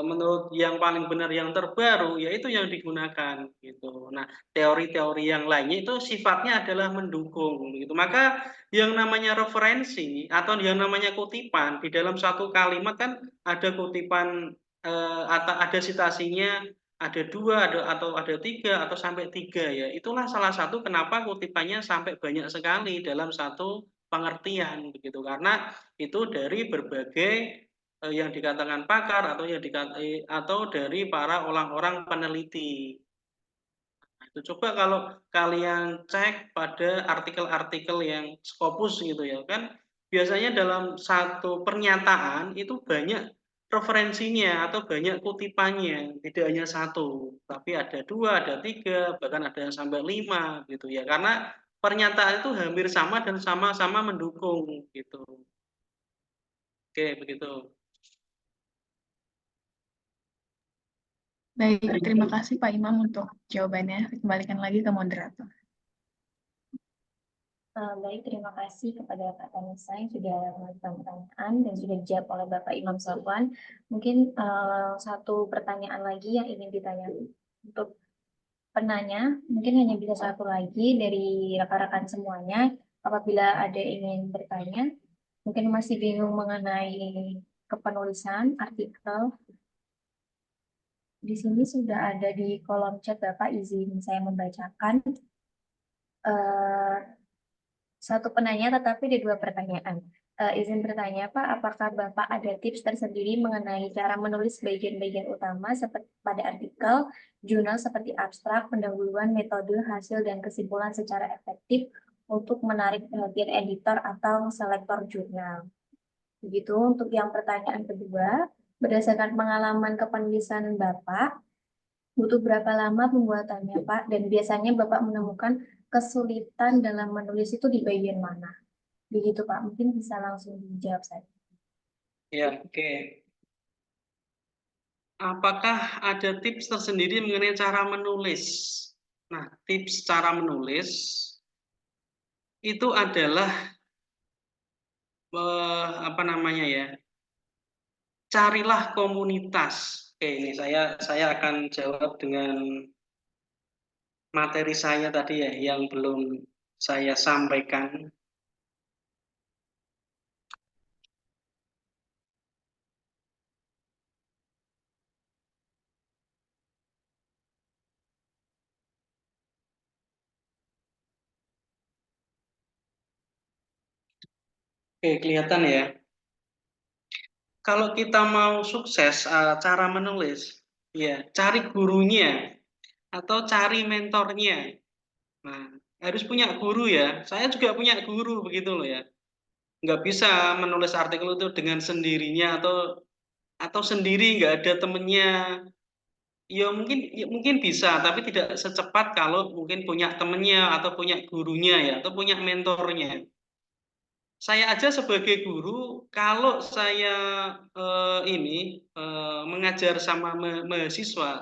menurut yang paling benar yang terbaru, ya itu yang digunakan gitu. Nah, teori-teori yang lainnya itu sifatnya adalah mendukung gitu. Maka yang namanya referensi atau yang namanya kutipan di dalam satu kalimat kan ada kutipan atau ada citasinya ada 2 atau ada 3 atau sampai 3 ya. Itulah salah satu kenapa kutipannya sampai banyak sekali dalam satu pengertian begitu, karena itu dari berbagai yang dikatakan pakar atau atau dari para orang-orang peneliti. Nah, itu coba kalau kalian cek pada artikel-artikel yang Scopus gitu ya kan, biasanya dalam satu pernyataan itu banyak referensinya atau banyak kutipannya, tidak hanya satu, tapi ada 2, ada 3, bahkan ada yang sampai 5 gitu ya, karena pernyataan itu hampir sama dan sama-sama mendukung gitu. Oke, begitu. Baik, terima kasih Pak Imam untuk jawabannya. Kembalikan lagi ke moderator. Baik, terima kasih kepada Kak Tanisa yang sudah melakukan pertanyaan dan sudah dijawab oleh Bapak Imam Sofwan. Mungkin satu pertanyaan lagi yang ingin ditanya untuk penanya, mungkin hanya bisa satu lagi dari rekan-rekan semuanya. Apabila ada yang ingin bertanya, mungkin masih bingung mengenai kepenulisan artikel, di sini sudah ada di kolom chat Bapak, izin saya membacakan. Satu penanya tetapi ada 2 pertanyaan. Izin bertanya Pak, apakah Bapak ada tips tersendiri mengenai cara menulis bagian-bagian utama seperti pada artikel, jurnal seperti abstrak, pendahuluan, metode, hasil, dan kesimpulan secara efektif untuk menarik perhatian editor atau selektor jurnal? Begitu untuk yang pertanyaan kedua, berdasarkan pengalaman kepenulisan Bapak, butuh berapa lama pembuatannya Pak? Dan biasanya Bapak menemukan kesulitan dalam menulis itu di bagian mana? Begitu Pak, mungkin bisa langsung dijawab saja. Ya, oke. Apakah ada tips tersendiri mengenai cara menulis? Nah, tips cara menulis itu adalah apa namanya ya? Carilah komunitas. Oke, ini saya akan jawab dengan materi saya tadi ya yang belum saya sampaikan. Oke, kelihatan ya. Kalau kita mau sukses cara menulis, ya cari gurunya atau cari mentornya. Nah, harus punya guru ya. Saya juga punya guru begitu loh ya. Nggak bisa menulis artikel itu dengan sendirinya atau sendiri nggak ada temennya. Ya mungkin bisa, tapi tidak secepat kalau mungkin punya temennya atau punya gurunya ya atau punya mentornya. Saya aja sebagai guru, kalau saya mengajar sama mahasiswa,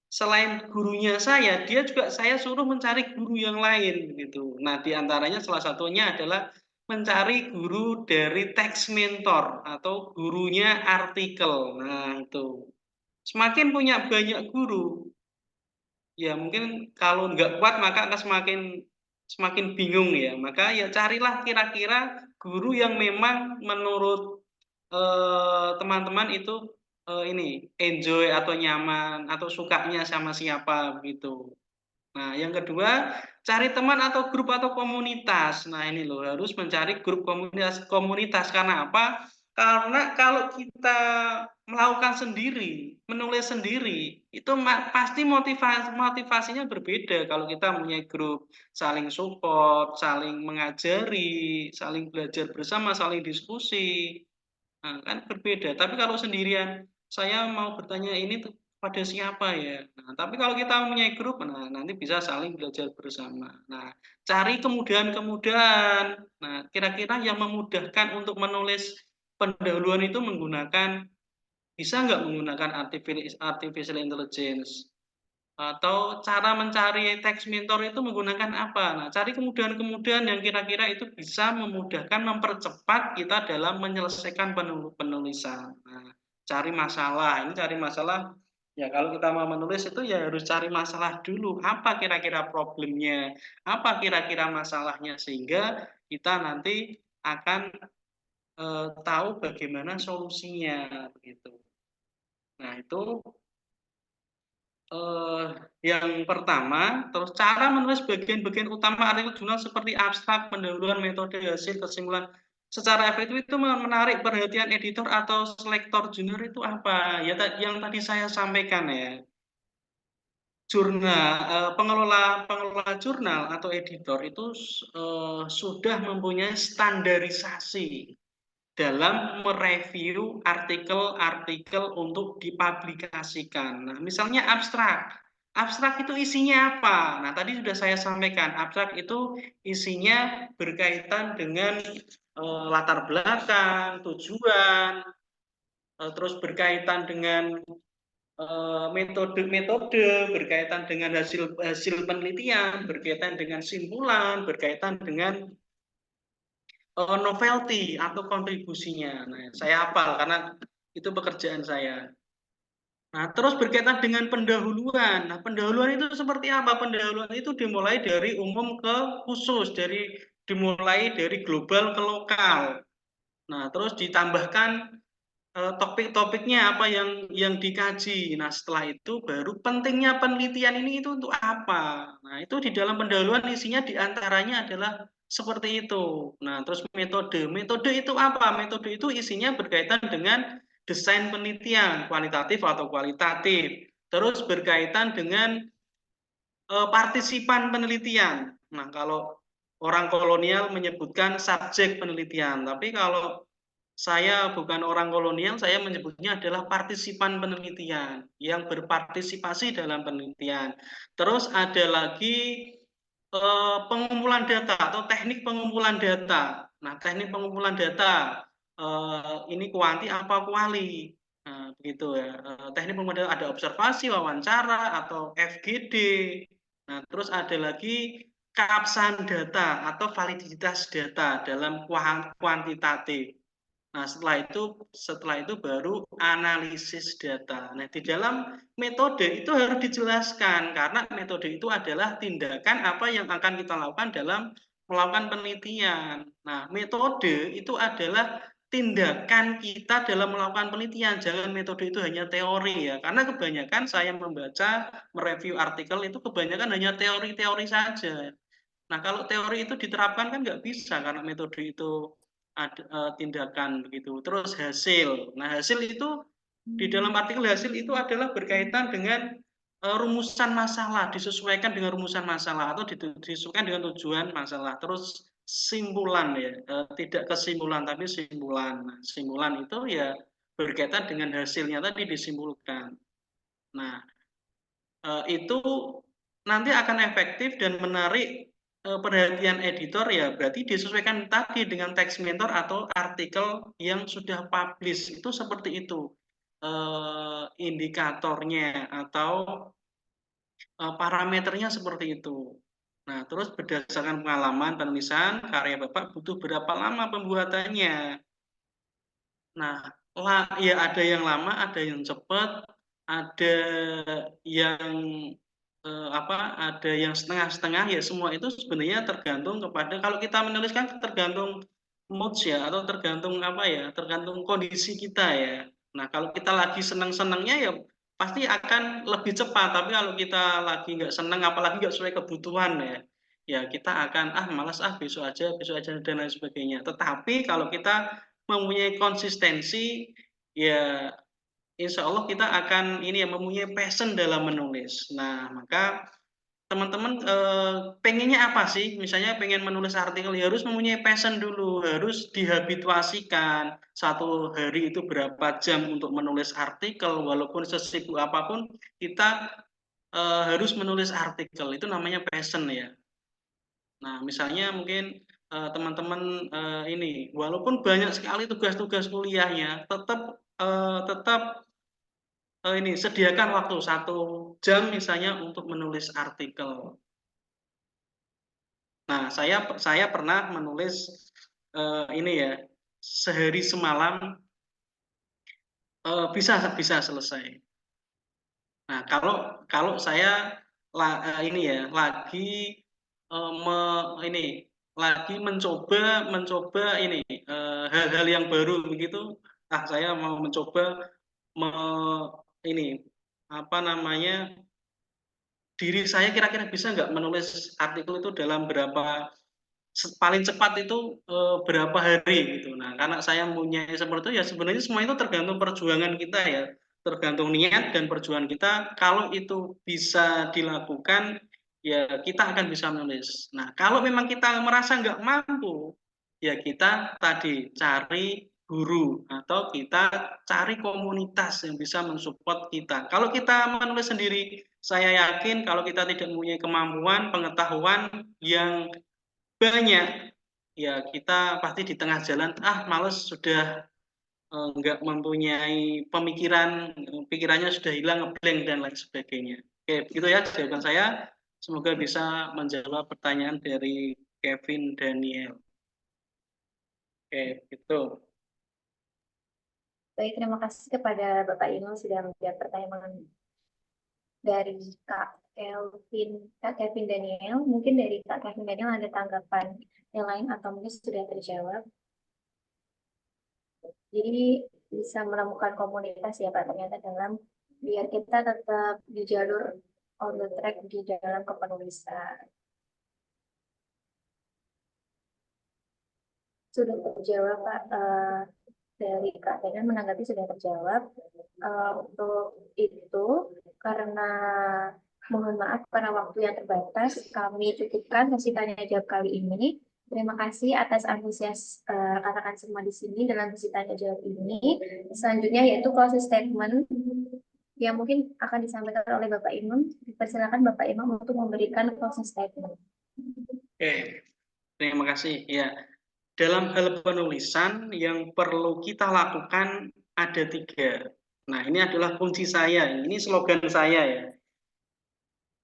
selain gurunya dia juga saya suruh mencari guru yang lain gitu. Nah, di antaranya salah satunya adalah mencari guru dari teks mentor atau gurunya artikel. Nah, itu. Semakin punya banyak guru, ya mungkin kalau nggak kuat maka akan semakin bingung ya. Maka ya carilah kira-kira guru yang memang menurut teman-teman itu ini enjoy atau nyaman atau sukanya sama siapa gitu. Nah, yang kedua, cari teman atau grup atau komunitas. Nah, ini loh, harus mencari grup komunitas. Karena apa? Karena kalau kita melakukan sendiri, menulis sendiri, itu pasti motivasinya berbeda. Kalau kita punya grup, saling support, saling mengajari, saling belajar bersama, saling diskusi. Nah, kan berbeda. Tapi kalau sendirian, saya mau bertanya ini tuh pada siapa ya? Nah, tapi kalau kita mempunyai grup, nah nanti bisa saling belajar bersama. Nah, cari kemudahan-kemudahan. Nah, kira-kira yang memudahkan untuk menulis pendahuluan itu bisa nggak menggunakan artificial intelligence? Atau cara mencari teks mentor itu menggunakan apa? Nah, cari kemudahan-kemudahan yang kira-kira itu bisa memudahkan, mempercepat kita dalam menyelesaikan penulisan. Nah, cari masalah. Ini cari masalah, ya kalau kita mau menulis itu ya harus cari masalah dulu. Apa kira-kira problemnya? Apa kira-kira masalahnya? Sehingga kita nanti akan tahu bagaimana solusinya. Begitu. Nah, itu yang pertama, terus cara menulis bagian-bagian utama artikel jurnal seperti abstrak, pendahuluan, metode, hasil, kesimpulan. Secara efektif itu menarik perhatian editor atau selektor junior itu apa? Ya, yang tadi saya sampaikan ya. Jurnal, pengelola jurnal atau editor itu sudah mempunyai standarisasi dalam mereview artikel-artikel untuk dipublikasikan. Nah, misalnya abstrak. Abstrak itu isinya apa? Nah, tadi sudah saya sampaikan. Abstrak itu isinya berkaitan dengan latar belakang, tujuan, terus berkaitan dengan metode-metode, berkaitan dengan hasil penelitian, berkaitan dengan simpulan, berkaitan dengan novelty atau kontribusinya. Nah, saya hafal karena itu pekerjaan saya. Nah, terus berkaitan dengan pendahuluan. Nah, pendahuluan itu seperti apa? Pendahuluan itu dimulai dari umum ke khusus, dimulai dari global ke lokal. Nah, terus ditambahkan topik-topiknya apa yang dikaji. Nah, setelah itu baru pentingnya penelitian ini itu untuk apa. Nah, itu di dalam pendahuluan isinya diantaranya adalah seperti itu. Nah, terus metode. Metode itu apa? Metode itu isinya berkaitan dengan desain penelitian, kualitatif atau kualitatif. Terus berkaitan dengan partisipan penelitian. Nah, kalau orang kolonial menyebutkan subjek penelitian, tapi kalau saya bukan orang kolonial, saya menyebutnya adalah partisipan penelitian yang berpartisipasi dalam penelitian. Terus ada lagi pengumpulan data atau teknik pengumpulan data. Nah, teknik pengumpulan data ini kuanti apa kuali. Nah, begitu ya. Teknik pengumpulan data ada observasi, wawancara, atau FGD. Nah, terus ada lagi keabsahan data atau validitas data dalam kuantitatif. Nah, setelah itu baru analisis data. Nah, di dalam metode itu harus dijelaskan karena metode itu adalah tindakan apa yang akan kita lakukan dalam melakukan penelitian. Nah, metode itu adalah tindakan kita dalam melakukan penelitian. Jangan metode itu hanya teori ya. Karena kebanyakan saya membaca, mereview artikel itu kebanyakan hanya teori-teori saja. Nah, kalau teori itu diterapkan kan nggak bisa karena metode itu ada tindakan begitu. Terus hasil. Nah, hasil itu di dalam artikel hasil itu adalah berkaitan dengan rumusan masalah, disesuaikan dengan rumusan masalah atau disesuaikan dengan tujuan masalah. Terus simpulan ya, tidak kesimpulan tapi simpulan. Nah, simpulan itu ya berkaitan dengan hasilnya tadi disimpulkan. Nah, itu nanti akan efektif dan menarik perhatian editor ya berarti disesuaikan tadi dengan teks mentor atau artikel yang sudah publish itu seperti itu indikatornya atau parameternya seperti itu. Nah, terus berdasarkan pengalaman penulisan karya Bapak butuh berapa lama pembuatannya? Nah, ya ada yang lama, ada yang cepat, ada yang ada yang setengah-setengah ya semua itu sebenarnya tergantung kepada kalau kita menuliskan tergantung moods ya atau tergantung apa ya tergantung kondisi kita ya. Nah kalau kita lagi senang-senangnya ya pasti akan lebih cepat. Tapi kalau kita lagi nggak seneng, apalagi nggak sesuai kebutuhan ya kita akan malas besok aja dan lain sebagainya. Tetapi kalau kita mempunyai konsistensi, ya insya Allah kita akan mempunyai passion dalam menulis. Nah, maka teman-teman pengennya apa sih? Misalnya pengen menulis artikel, ya harus mempunyai passion dulu, harus dihabituasikan. Satu hari itu berapa jam untuk menulis artikel, walaupun sesibuk apapun, kita harus menulis artikel. Itu namanya passion ya. Nah, misalnya mungkin teman-teman walaupun banyak sekali tugas-tugas kuliahnya, tetap sediakan waktu 1 jam misalnya untuk menulis artikel. Nah, saya pernah menulis sehari semalam bisa selesai. Nah, kalau saya lagi lagi mencoba hal-hal yang baru begitu. Saya mau mencoba diri saya kira-kira bisa nggak menulis artikel itu dalam paling cepat itu berapa hari gitu. Nah, karena saya punya seperti itu, ya sebenarnya semua itu tergantung perjuangan kita ya, tergantung niat dan perjuangan kita. Kalau itu bisa dilakukan, ya kita akan bisa menulis. Nah, kalau memang kita merasa nggak mampu, ya kita tadi cari guru atau kita cari komunitas yang bisa mensupport kita. Kalau kita menulis sendiri, saya yakin kalau kita tidak mempunyai kemampuan, pengetahuan yang banyak, ya kita pasti di tengah jalan males, sudah nggak mempunyai pikirannya sudah hilang, ngeblank dan lain sebagainya. Oke, begitu ya jawaban saya. Semoga bisa menjawab pertanyaan dari Kevin Daniel. Oke, gitu. Baik, terima kasih kepada Bapak Imam sudah menjawab pertanyaan dari Kak Kevin Daniel. Mungkin dari Kak Kevin Daniel ada tanggapan yang lain atau mungkin sudah terjawab. Jadi bisa menemukan komunitas ya Pak, ternyata biar kita tetap di jalur on the track di dalam kepenulisan. Sudah terjawab Pak, dari Kak Daniel menanggapi sudah terjawab. Untuk itu, karena mohon maaf karena waktu yang terbatas, kami cukupkan sesi tanya jawab kali ini. Terima kasih atas antusias rekan-rekan semua di sini dalam sesi tanya jawab ini. Selanjutnya yaitu closing statement yang mungkin akan disampaikan oleh Bapak Imam. Persilakan Bapak Imam untuk memberikan closing statement. Oke, terima kasih. Ya, dalam hal penulisan yang perlu kita lakukan ada 3. Nah, ini adalah kunci saya, ini slogan saya ya.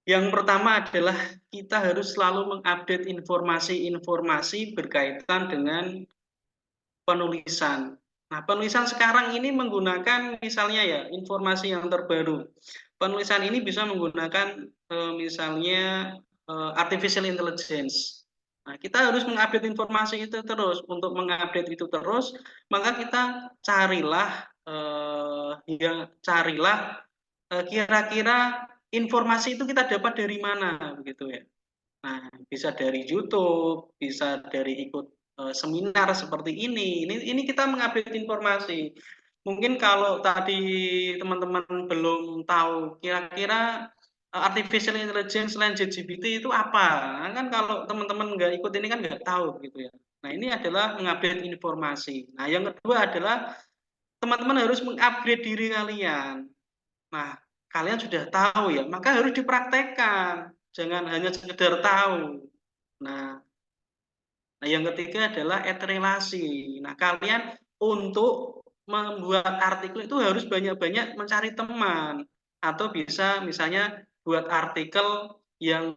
Yang pertama adalah kita harus selalu mengupdate informasi-informasi berkaitan dengan penulisan. Nah, penulisan sekarang ini menggunakan misalnya ya informasi yang terbaru. Penulisan ini bisa menggunakan misalnya artificial intelligence. Nah, kita harus mengupdate informasi itu terus. Untuk mengupdate itu terus, maka kita carilah kira-kira informasi itu kita dapat dari mana begitu ya. Nah, bisa dari YouTube, bisa dari ikut seminar seperti ini. Ini kita mengupdate informasi. Mungkin kalau tadi teman-teman belum tahu kira-kira artificial intelligence selain ChatGPT itu apa? Kan kalau teman-teman nggak ikut ini kan nggak tahu gitu ya. Nah, ini adalah mengupdate informasi. Nah, yang kedua adalah teman-teman harus mengupgrade diri kalian. Nah, kalian sudah tahu ya, maka harus dipraktekkan. Jangan hanya sekedar tahu. Nah, yang ketiga adalah add relasi. Nah, kalian untuk membuat artikel itu harus banyak-banyak mencari teman. Atau bisa misalnya buat artikel yang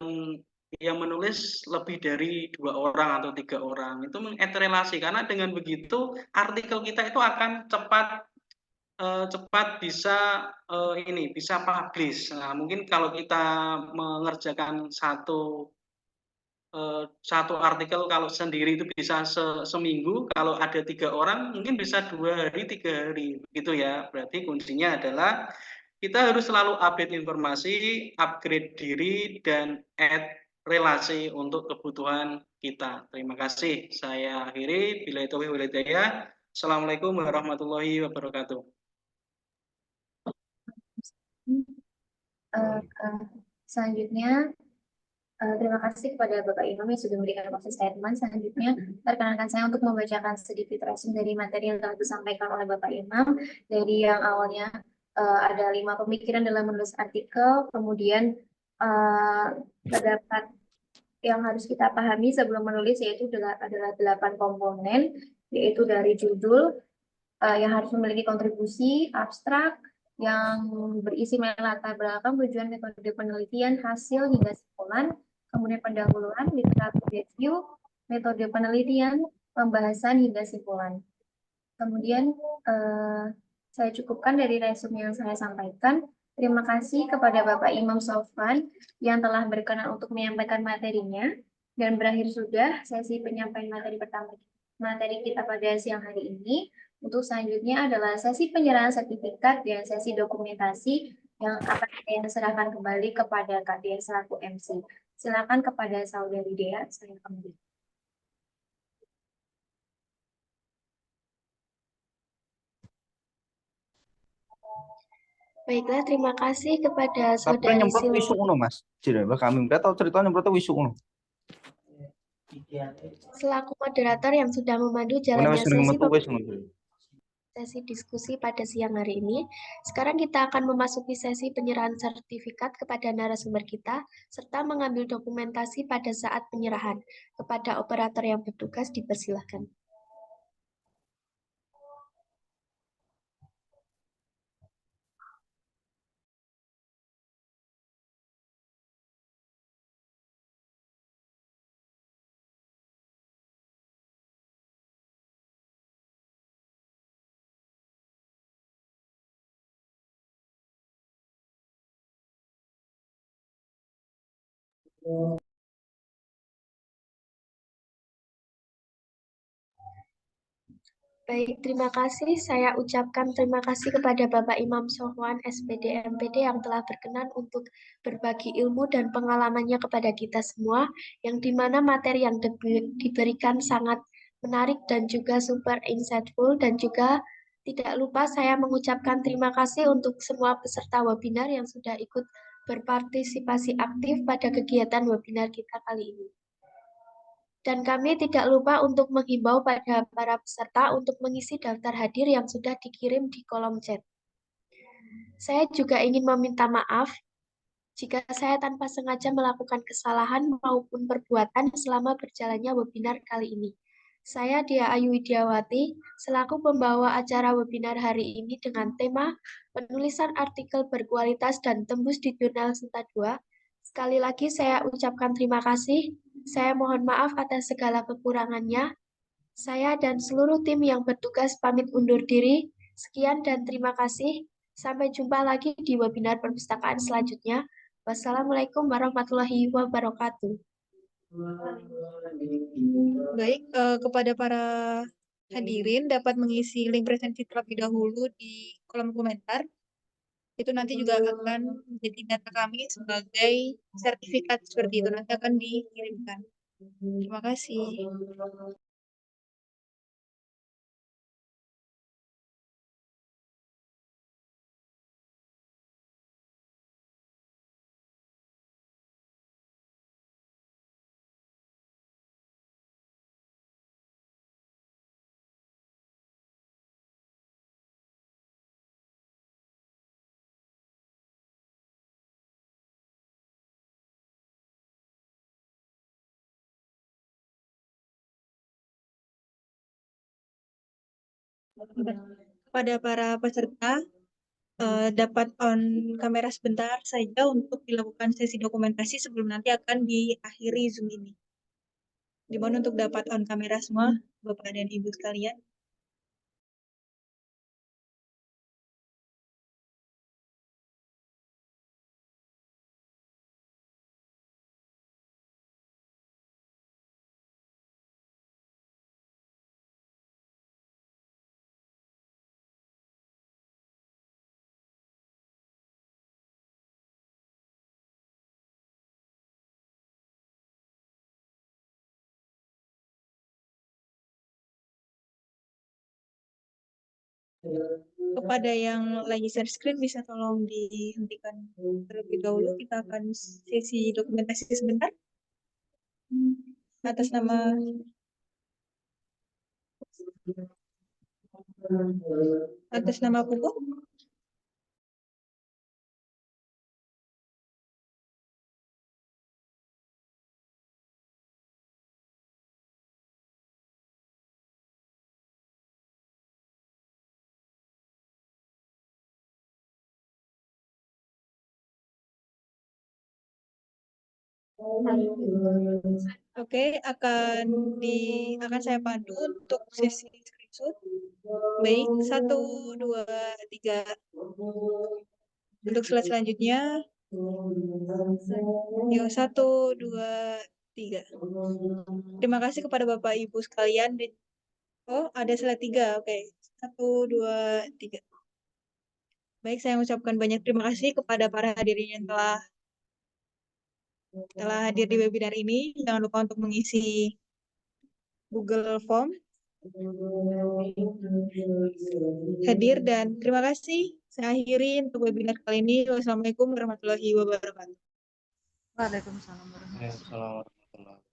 menulis lebih dari 2 orang atau 3 orang. Itu meng-add relasi. Karena dengan begitu artikel kita itu akan cepat bisa bisa publish. Nah, mungkin kalau kita mengerjakan satu artikel kalau sendiri itu bisa seminggu, kalau ada 3 orang mungkin bisa 2 hari, 3 hari, gitu ya. Berarti kuncinya adalah kita harus selalu update informasi, upgrade diri, dan add relasi untuk kebutuhan kita. Terima kasih. Saya akhiri. Billahi taufiq wal hidayah. Assalamualaikum warahmatullahi wabarakatuh. Selanjutnya, terima kasih kepada Bapak Imam yang sudah memberikan proses statement. Selanjutnya, perkenankan saya untuk membacakan sedikit resume dari materi yang telah disampaikan oleh Bapak Imam. Dari yang awalnya ada 5 pemikiran dalam menulis artikel, kemudian terdapat yang harus kita pahami sebelum menulis, yaitu adalah 8 komponen, yaitu dari judul yang harus memiliki kontribusi, abstrak, yang berisi latar belakang, tujuan, metode penelitian, hasil, hingga simpulan, kemudian pendahuluan, literatur review, metode penelitian, pembahasan, hingga simpulan. Kemudian saya cukupkan dari resume yang saya sampaikan. Terima kasih kepada Bapak Imam Sofwan yang telah berkenan untuk menyampaikan materinya. Dan berakhir sudah sesi penyampaian materi pertama materi kita pada siang hari ini. Untuk selanjutnya adalah sesi penyerahan sertifikat dan sesi dokumentasi yang akan saya serahkan kembali kepada Kak Dea selaku MC. Silakan kepada Saudari Dea, saya kembali. Baiklah, terima kasih kepada Tapi Saudari nyemprot Silvi. wisuk ngono, Mas. Jadi kami nggak tahu ceritanya nyemprot wisuk ngono. Selaku moderator yang sudah memandu Mana jalannya wis sering sesi metu wis ngono. diskusi pada siang hari ini. Sekarang kita akan memasuki sesi penyerahan sertifikat kepada narasumber kita, serta mengambil dokumentasi pada saat penyerahan. Kepada operator yang bertugas, dipersilahkan. Baik, terima kasih. Saya ucapkan terima kasih kepada Bapak Imam Sofwan, SPD MPD yang telah berkenan untuk berbagi ilmu dan pengalamannya kepada kita semua, yang dimana materi yang diberikan sangat menarik dan juga super insightful, dan juga tidak lupa saya mengucapkan terima kasih untuk semua peserta webinar yang sudah ikut berpartisipasi aktif pada kegiatan webinar kita kali ini. Dan kami tidak lupa untuk menghimbau pada para peserta untuk mengisi daftar hadir yang sudah dikirim di kolom chat. Saya juga ingin meminta maaf jika saya tanpa sengaja melakukan kesalahan maupun perbuatan selama berjalannya webinar kali ini. Saya Dia Ayu Widiawati, selaku pembawa acara webinar hari ini dengan tema penulisan artikel berkualitas dan tembus di Jurnal Sinta 2. Sekali lagi saya ucapkan terima kasih. Saya mohon maaf atas segala kekurangannya. Saya dan seluruh tim yang bertugas pamit undur diri. Sekian dan terima kasih. Sampai jumpa lagi di webinar perpustakaan selanjutnya. Wassalamualaikum warahmatullahi wabarakatuh. Baik, kepada para hadirin dapat mengisi link presentasi terlebih dahulu di kolom komentar. Itu nanti juga akan menjadi data kami sebagai sertifikat seperti itu. Nanti akan dikirimkan. Terima kasih. Kepada para peserta, dapat on kamera sebentar saja untuk dilakukan sesi dokumentasi sebelum nanti akan diakhiri Zoom ini. Dimohon untuk dapat on kamera semua, Bapak dan Ibu sekalian. Kepada yang lagi share screen bisa tolong dihentikan terlebih dahulu. Kita akan sesi dokumentasi sebentar. Atas nama Pupuk. Oke, akan saya pandu untuk sesi screenshot. Baik, 1, 2, 3. Untuk slide selanjutnya, yuk 1, 2, 3. Terima kasih kepada Bapak Ibu sekalian. Oh, ada slide 3. Oke, 1, 2, 3. Baik, saya mengucapkan banyak terima kasih kepada para hadirin yang telah hadir di webinar ini. Jangan lupa untuk mengisi Google Form. Hadir dan terima kasih. Saya akhiri untuk webinar kali ini. Wassalamualaikum warahmatullahi wabarakatuh. Waalaikumsalam warahmatullahi wabarakatuh.